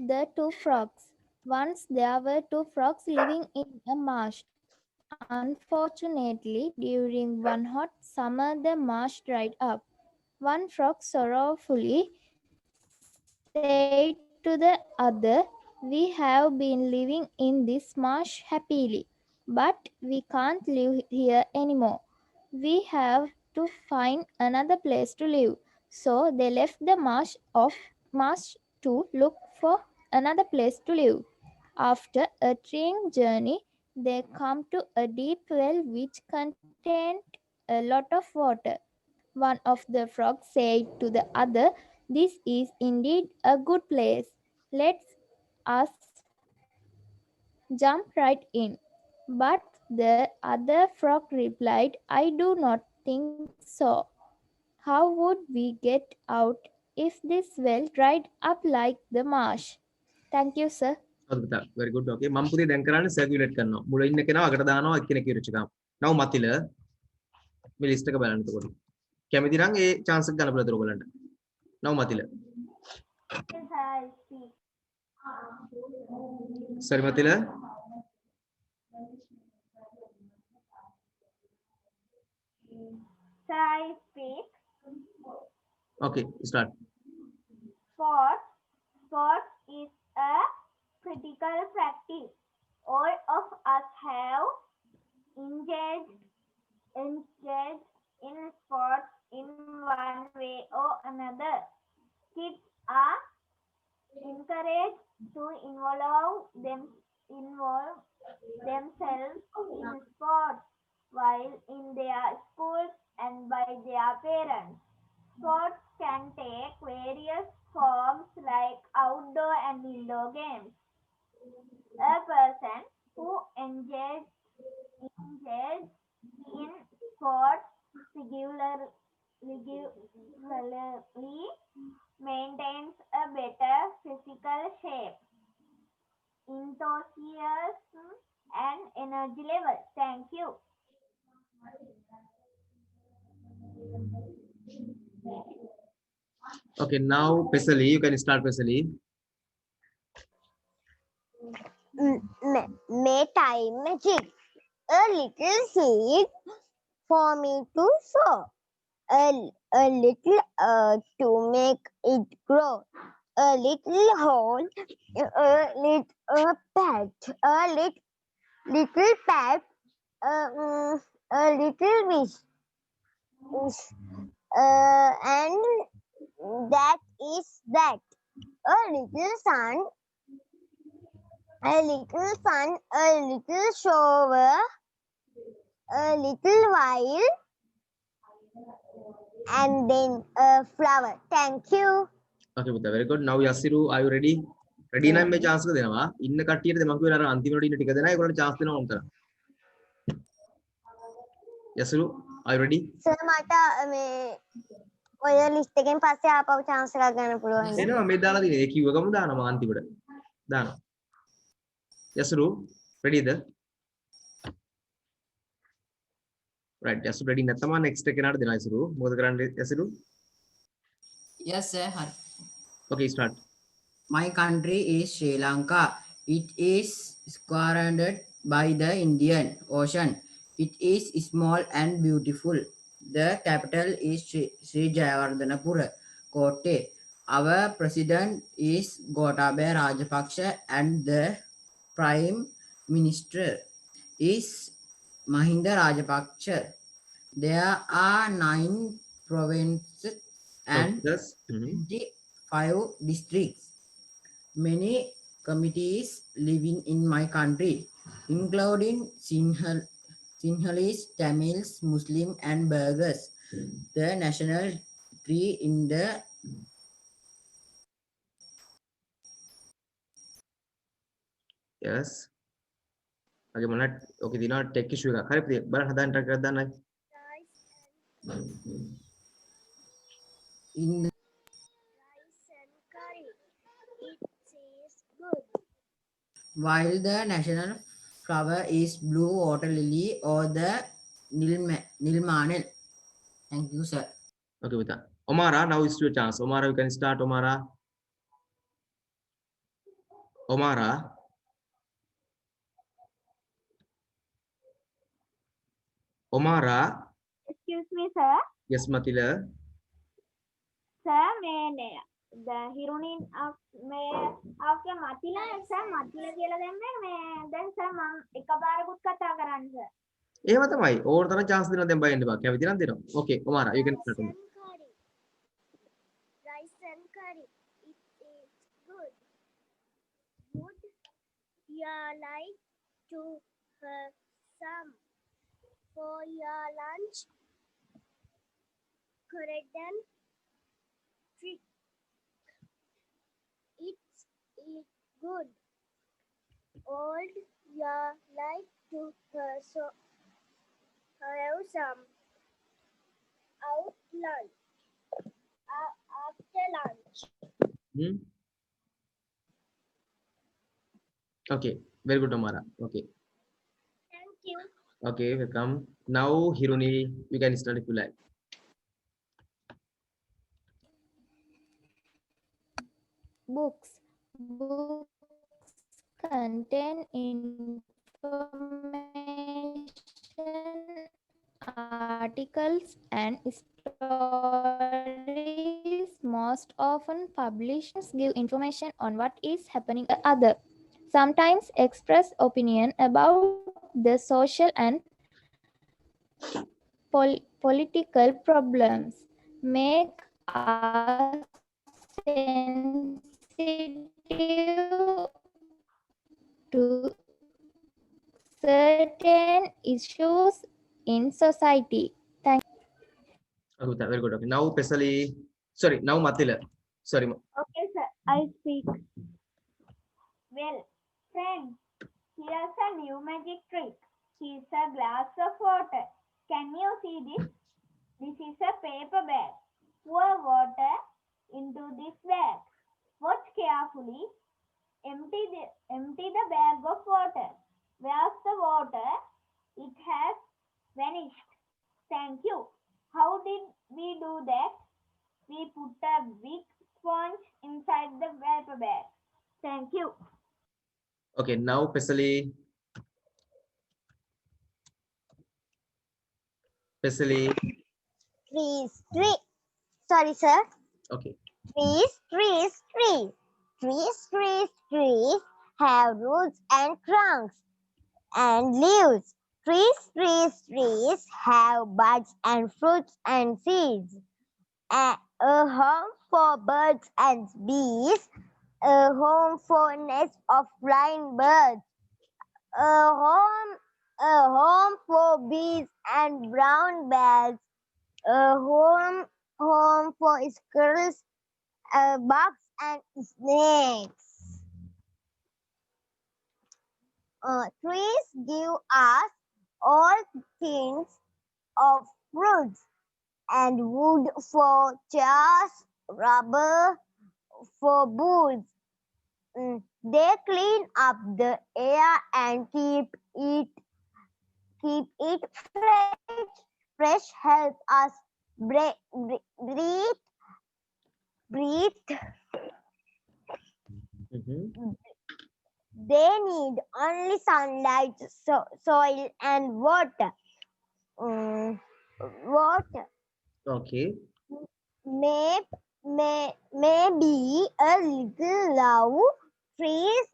The two frogs. Once there were two frogs living in a marsh. Unfortunately, during one hot summer, the marsh dried up. One frog sorrowfully said to the other, "We have been living in this marsh happily, but we can't live here anymore. We have to find another place to live." So they left the marsh to look for another place to live. After a trying journey, they come to a deep well which contained a lot of water. One of the frogs said to the other, "This is indeed a good place. Let us jump right in." But the other frog replied, "I do not think so. How would we get out if this well dried up like the marsh?" Thank you, sir. Very good. Okay. මම පුතේ දැන් කරන්නේ circulate කරනවා. මුල ඉන්න කෙනා අගට දානවා එක්කෙනෙක් ඉරිච්ච ගම. Now මතිල මේ list එක බලන්න එතකොට. කැමති නම් ඒ chance එක ගන්න පුළුවන් ඔයගොල්ලන්ට. Now මතිල. Sorry මතිල. Shall I speak? Okay, start. Sport. Sport is a critical practice. All of us have engaged in sports in one way or another. Kids are encouraged to involve themselves in sports while in their schools and by their parents. Sports can take various forms like outdoor and indoor games. A person who engaged in sports regularly maintains a better physical shape, enthusiasm, and energy level. Thank you. Okay, now Pesali, you can start Pesali. May time magic. A little seed for me to sow. A little earth to make it grow. A little hole, a patch, little patch, a little wish. And that is that. A little sun, a little shower, a little while, and then a flower. Thank you. Okay, Buddha, very good. Now Yasiru, are you ready? Ready na me chance දෙනවා. ඉන්න කට්ටියට දෙමක් වෙලා අර අන්තිමට ඉන්න ටික දෙනා ඒගොල්ලන්ට chance දෙනවා උන්ට. Yasiru, are you ready? Sir, මට මේ ඔය ලිස්ට් එකෙන් පස්සේ ආපහු chance එකක් ගන්න පුළුවන්. එනවා මේ දාලා තියෙන. ඒ කිව්ව ගමන් දානවා අන්තිමට. දානවා. Yasiru, ready ද? Right, Yasiru ready නැත්නම් next එක කෙනාට දෙනවා Yasiru. මොකද කරන්නේ Yasiru? Yes, sir. Okay, start. My country is Sri Lanka. It is surrounded by the Indian Ocean. It is small and beautiful. The capital is Sri Jayawardhanapura, Kotte. Our president is Gotabaya Rajapaksa and the prime minister is Mahinda Rajapaksa. There are 9 provinces and 25 districts. Many communities living in my country, including Sinhalese, Tamils, Muslim, and Burghers. The national tree in the Yes. Okay, mana okay dina take issue එකක්. හරි බලන්න හදාන්න try කරලා දාන්නයි. in the Rice and curry. It tastes good. while the national flower is blue water lily or the nilmanel. Thank you, sir. Okay, Buddha. Omara, now is your chance. Omara, you can start. Omara. Omara. Omara. Excuse me, sir. Yes, Matila. Sir, හිරුණින් මේ ආගේ මතිලා sir මතිලා කියලා දැම්මේ මේ දැන් sir මම එකපාරකුත් කතා කරන්න sir. එහෙම තමයි. ඕවර තරම් chance දෙනවා දැන් බයින්න බා. කැමති නම් දෙනවා. Okay, Omara, you can start. Rice and curry. It is good. Would you like to have some for your lunch? Correct trick. It's good. Old you like to have some out lunch. After lunch. Okay, very good, Omara. Okay. Thank you. Okay, welcome. Now, Hiruni, you can start if you like. Books. Books contain information articles and stories most often published give information on what is happening other. Sometimes express opinion about the social and political problems, make us sensitive to certain issues in society. Thank Very good. Okay. Now, Pesali. Sorry, now Matila. Sorry. Okay, sir, I speak. Well, friends, here's a new magic trick. Here's a glass of water. Can you see this? This is a paper bag. Pour water into this bag. Watch carefully. Empty the bag of water. Where's the water? It has vanished. Thank you. How did we do that? We put a big sponge inside the paper bag. Thank you. Okay, now Pesali. Pesali. Sorry, sir. Okay. Trees have roots and trunks and leaves. Trees have buds and fruits and seeds. A home for birds and bees. A home for nests of flying birds. A home for bees and brown bears. A home for squirrels, bugs and snakes. Trees give us all kinds of fruits and wood for chairs, rubber for boots. They clean up the air and keep it fresh, help us breathe. They need only sunlight, soil, and water. Okay. Maybe a little love. Trees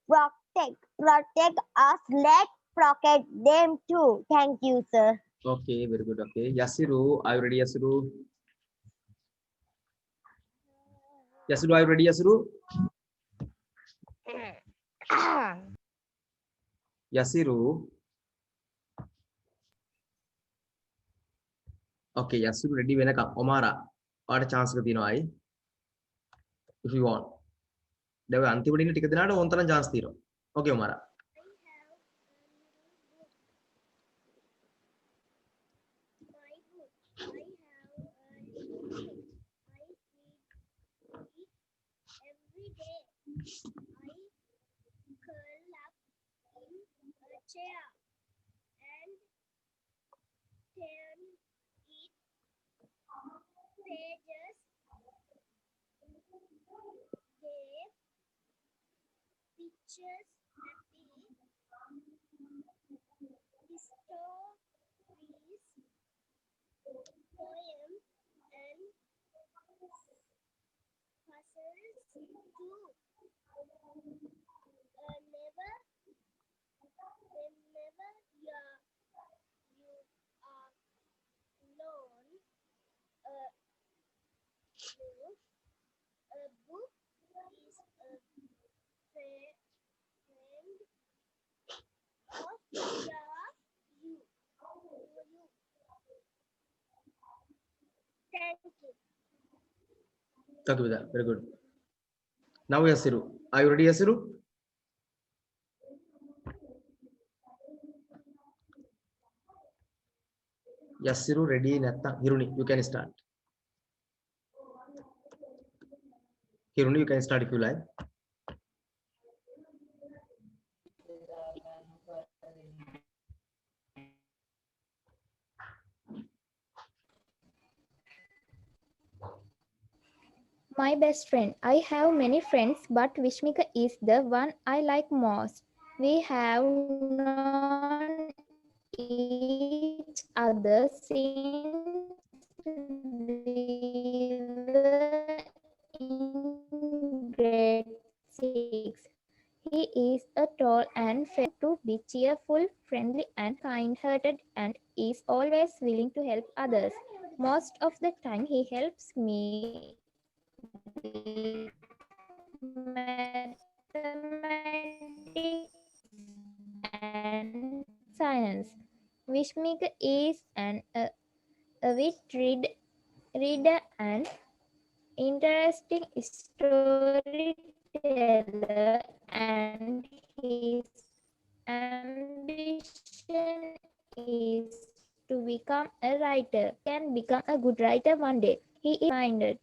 protect us. Let's protect them too. Thank you, sir. Okay, very good. Okay. Yasiru, are you ready, Yasiru? Yasiru, are you ready, Yasiru? Yasiru. Okay, Yasiru ready venaka. Omara. Or a chance with if you want. They were antibody ticket than on the chance zero. Okay, Omara. Chair and turn it pages. Gave pictures, happy stories, poem and puzzles too. Whenever you are alone, a book is a friend of you. Thank you. Thank you. Very good. Now Yasiru. Are you ready, Yasiru? Yasiru ready. Natta. Hiruni, you can start. Hiruni, you can start if you like. My best friend. I have many friends, but Vishmika is the one I like most. We have known each others since we were in grade 6. He is a tall and fair to be cheerful, friendly, and kind-hearted, and is always willing to help others. Most of the time, he helps me with mathematics and science. Vishmika is an avid reader and interesting storyteller, and his ambition is to become a writer. Can become a good writer one day. He is minded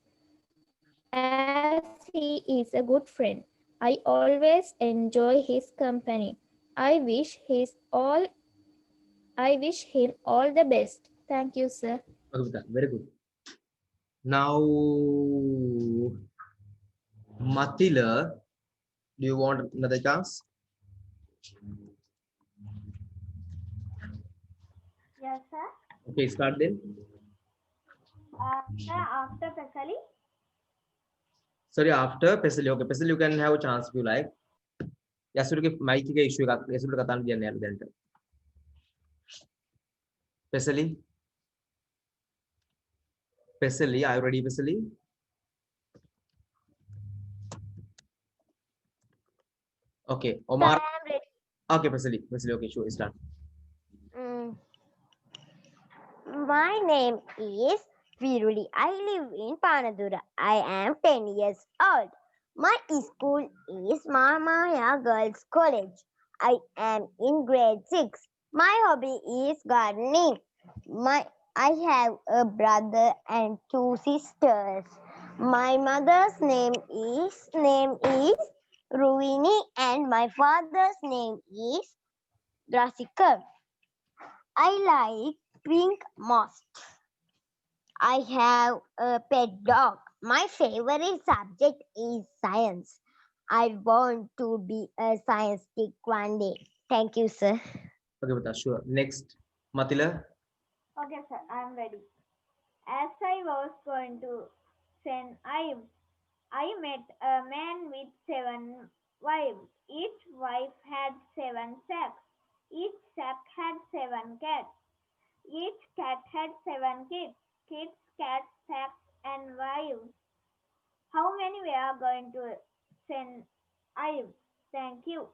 as he is a good friend. I always enjoy his company. I wish him all the best. Thank you, sir. Okay, Buddha, very good. Now, Matila, do you want another chance? Yes, sir. Okay, start then. After Pesali. Sorry, after Pesali. Okay, Pesali, you can have a chance if you like. Yasuruke mic ke issue ka Yasuru katan diyan yaar then. Pesali. Pesali, are you ready, Pesali? Okay, Omar. I am ready. Okay, Pesali, okay, sure, start. My name is Viruli. I live in Panadura. I am 10 years old. My school is Mamaya Girls College. I am in grade 6. My hobby is gardening. I have a brother and 2 sisters. My mother's name is Ruini and my father's name is Drasikar. I like pink moss. I have a pet dog. My favorite subject is science. I want to be a scientist one day. Thank you, sir. Okay, Buddha, sure. Next, Matila. Okay, sir. I am ready. As I was going to send, I met a man with 7 wives. Each wife had 7 sacks. Each sack had 7 cats. Each cat had 7 kids. Kids, cats, sacks, and wives. How many we are going to send wives? Thank you.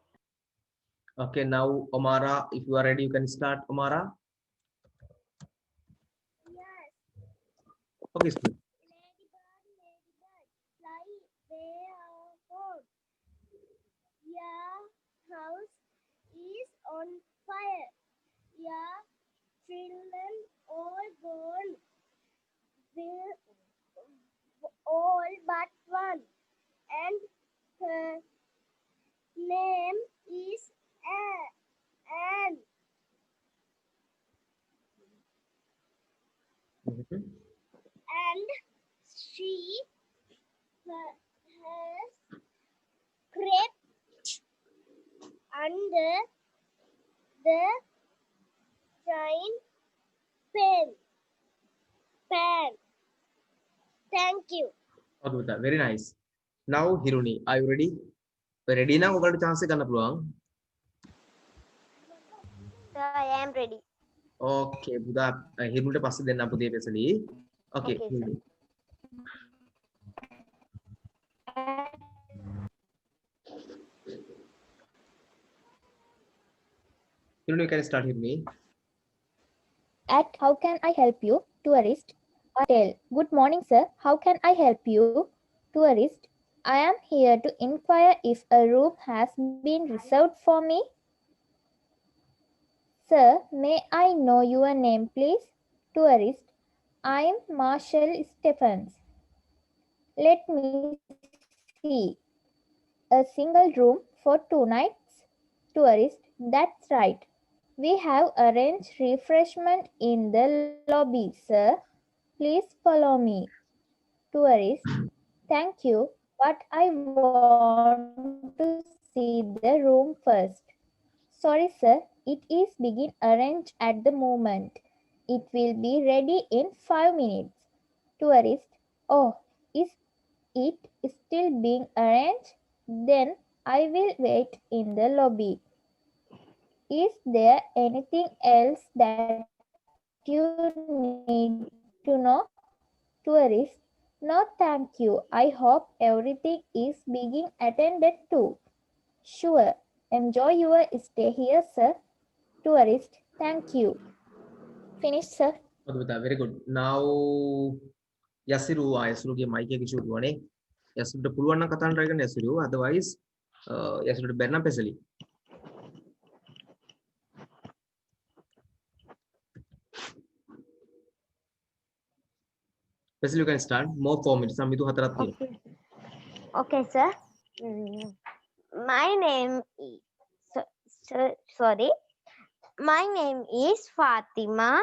Okay, now Omara, if you are ready, you can start, Omara. Yes. Okay, school. Ladybird, fly where our home. Your house is on fire. Your children all gone. Will all but one. And her name is Anne. Mhm. And she has crept under the frying pan. Thank you. Okay, Buddha, very nice. Now, Hiruni, are you ready? Ready now? Ogalට chance ගන්න පුළුවන්. Sir, I am ready. Okay, Buddha, Hiruniට පස්සේ දෙන්න පුතේ Pesali. Okay, Okay, sir. Hiruni. Hiruni, you can start, Hiruni. At how can I help you? Tourist. Tell. Good morning, sir. How can I help you? Tourist. I am here to inquire if a room has been reserved for me. Sir, may I know your name, please? Tourist. I am Marshall Stephens. Let me see. A single room for 2 nights? Tourist. That's right. We have arranged refreshment in the lobby, sir. Please follow me. Tourist. Thank you, but I want to see the room first. Sorry, sir. It is being arranged at the moment. It will be ready in 5 minutes. Tourist, oh, is it still being arranged? Then I will wait in the lobby. Is there anything else that you need to know? Tourist, no thank you. I hope everything is being attended to. Sure. Enjoy your stay here, sir. Tourist, thank you. Finish, sir. very good. Now යසිරු යසිරුගේ mic එක issue වුණේ. යසිරුට පුළුවන් නම් කතා කරන්න try කරන්න යසිරු. Otherwise යසිරුට බැරි නම් Pesali. Paisley, you can start. More 4 minutes. Samitu hatarak තියෙනවා. Okay, sir. My name is sorry. My name is Fatima.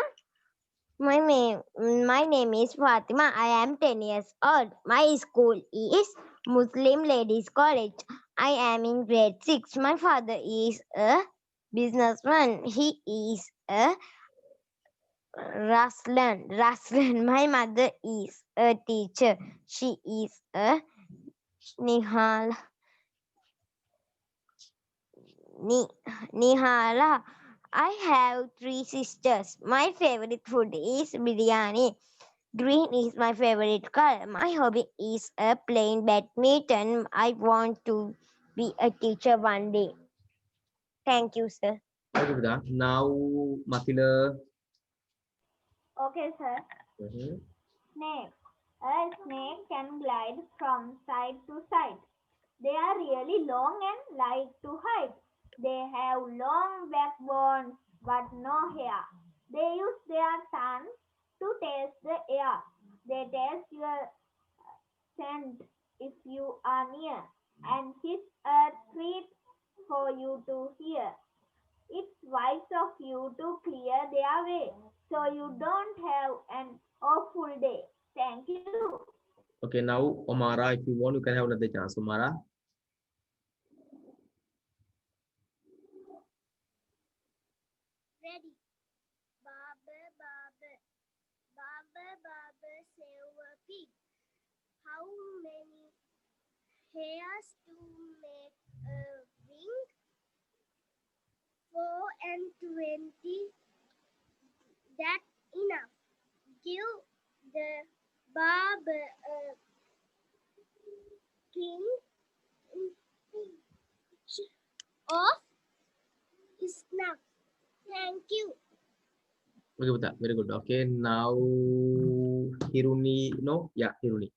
My name is Fatima. I am 10 years old. My school is Muslim Ladies College. I am in grade 6. My father is a businessman. He is a Raslan. My mother is a teacher. She is a Nihala. I have 3 sisters. My favorite food is biryani. Green is my favorite color. My hobby is playing badminton. I want to be a teacher one day. Thank you, sir. Thank you, Vida. Now, Mathila. Okay, sir. Snake. A snake can glide from side to side. They are really long and light to hide. They have long backbones but no hair. They use their tongue to taste the air. They taste your scent if you are near and hiss a treat for you to hear. It's wise of you to clear their way so you don't have an awful day. Thank you. Okay, now Omara, if you want, you can have another chance. Omara. Ready. Barber, save a pig. How many hairs to make a ring? 4 and 20. That enough. Give the barber a pinch of snuff. Thank you. Okay, Vida. Very good. Okay, now Hiruni. No, yeah, Hiruni.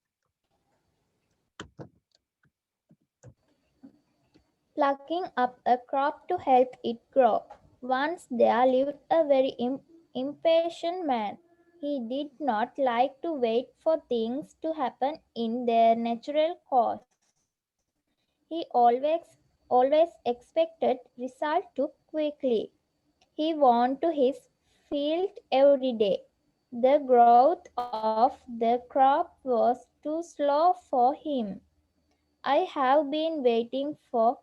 Plucking up a crop to help it grow. Once there lived a very impatient man. He did not like to wait for things to happen in their natural course. He always expected result too quickly. He wanted to his field every day. The growth of the crop was too slow for him. I have been waiting for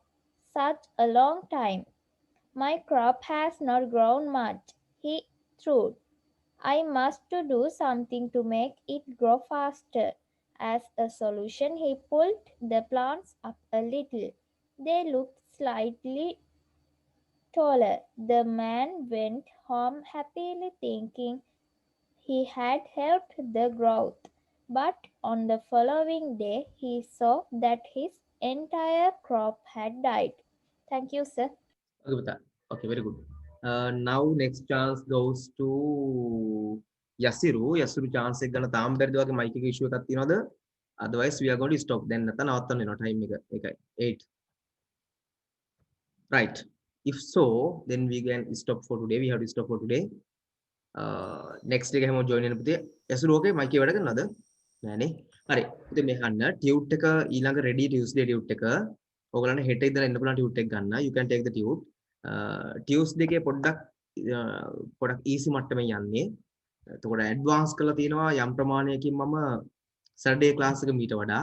such a long time. My crop has not grown much, he thought. I must do something to make it grow faster. As a solution, he pulled the plants up a little. They looked slightly taller. The man went home happily thinking he had helped the growth. But on the following day, he saw that his entire crop had died. Thank you, sir. Okay, Vida. Okay, very good. Now next chance goes to Yasiru. Yasiru chance එක ගන්න තාම බැරිද වගේ mic එක issue එකක් තියෙනවද? Otherwise we are going to stop. Then නැත්නම් නවත්තන්න වෙනවා time එක 8. Right. If so, then we can stop for today. We have to stop for today. Next එක හැමෝම join වෙන්න පුතේ. Yasiru okay mic එක වැඩ කරනවද? නෑනේ. හරි. ඉතින් මේ අහන්න tute එක ඊළඟ ready Tuesday tute එක. ඔයගලන්ට හෙට ඉඳලා එන්න පුළුවන් tute එක ගන්න. You can take the tute. Tuesday එකේ පොඩ්ඩක් easy මට්ටමේ යන්නේ. එතකොට advance කරලා තියෙනවා යම් ප්‍රමාණයකින් මම Saturday class එක මීට වඩා.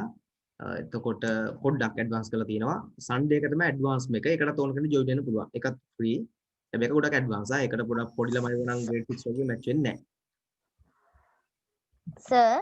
එතකොට පොඩ්ඩක් advance කරලා තියෙනවා. Sunday එක තමයි advance මේක. ඒකට ඕන කෙනෙක් join වෙන්න පුළුවන්. ඒකත් free. හැබැයි ඒක ගොඩක් advance. ඒකට පොඩක් පොඩි ළමයි වුණනම් grade 6 වගේ match වෙන්නේ නැහැ. Sir,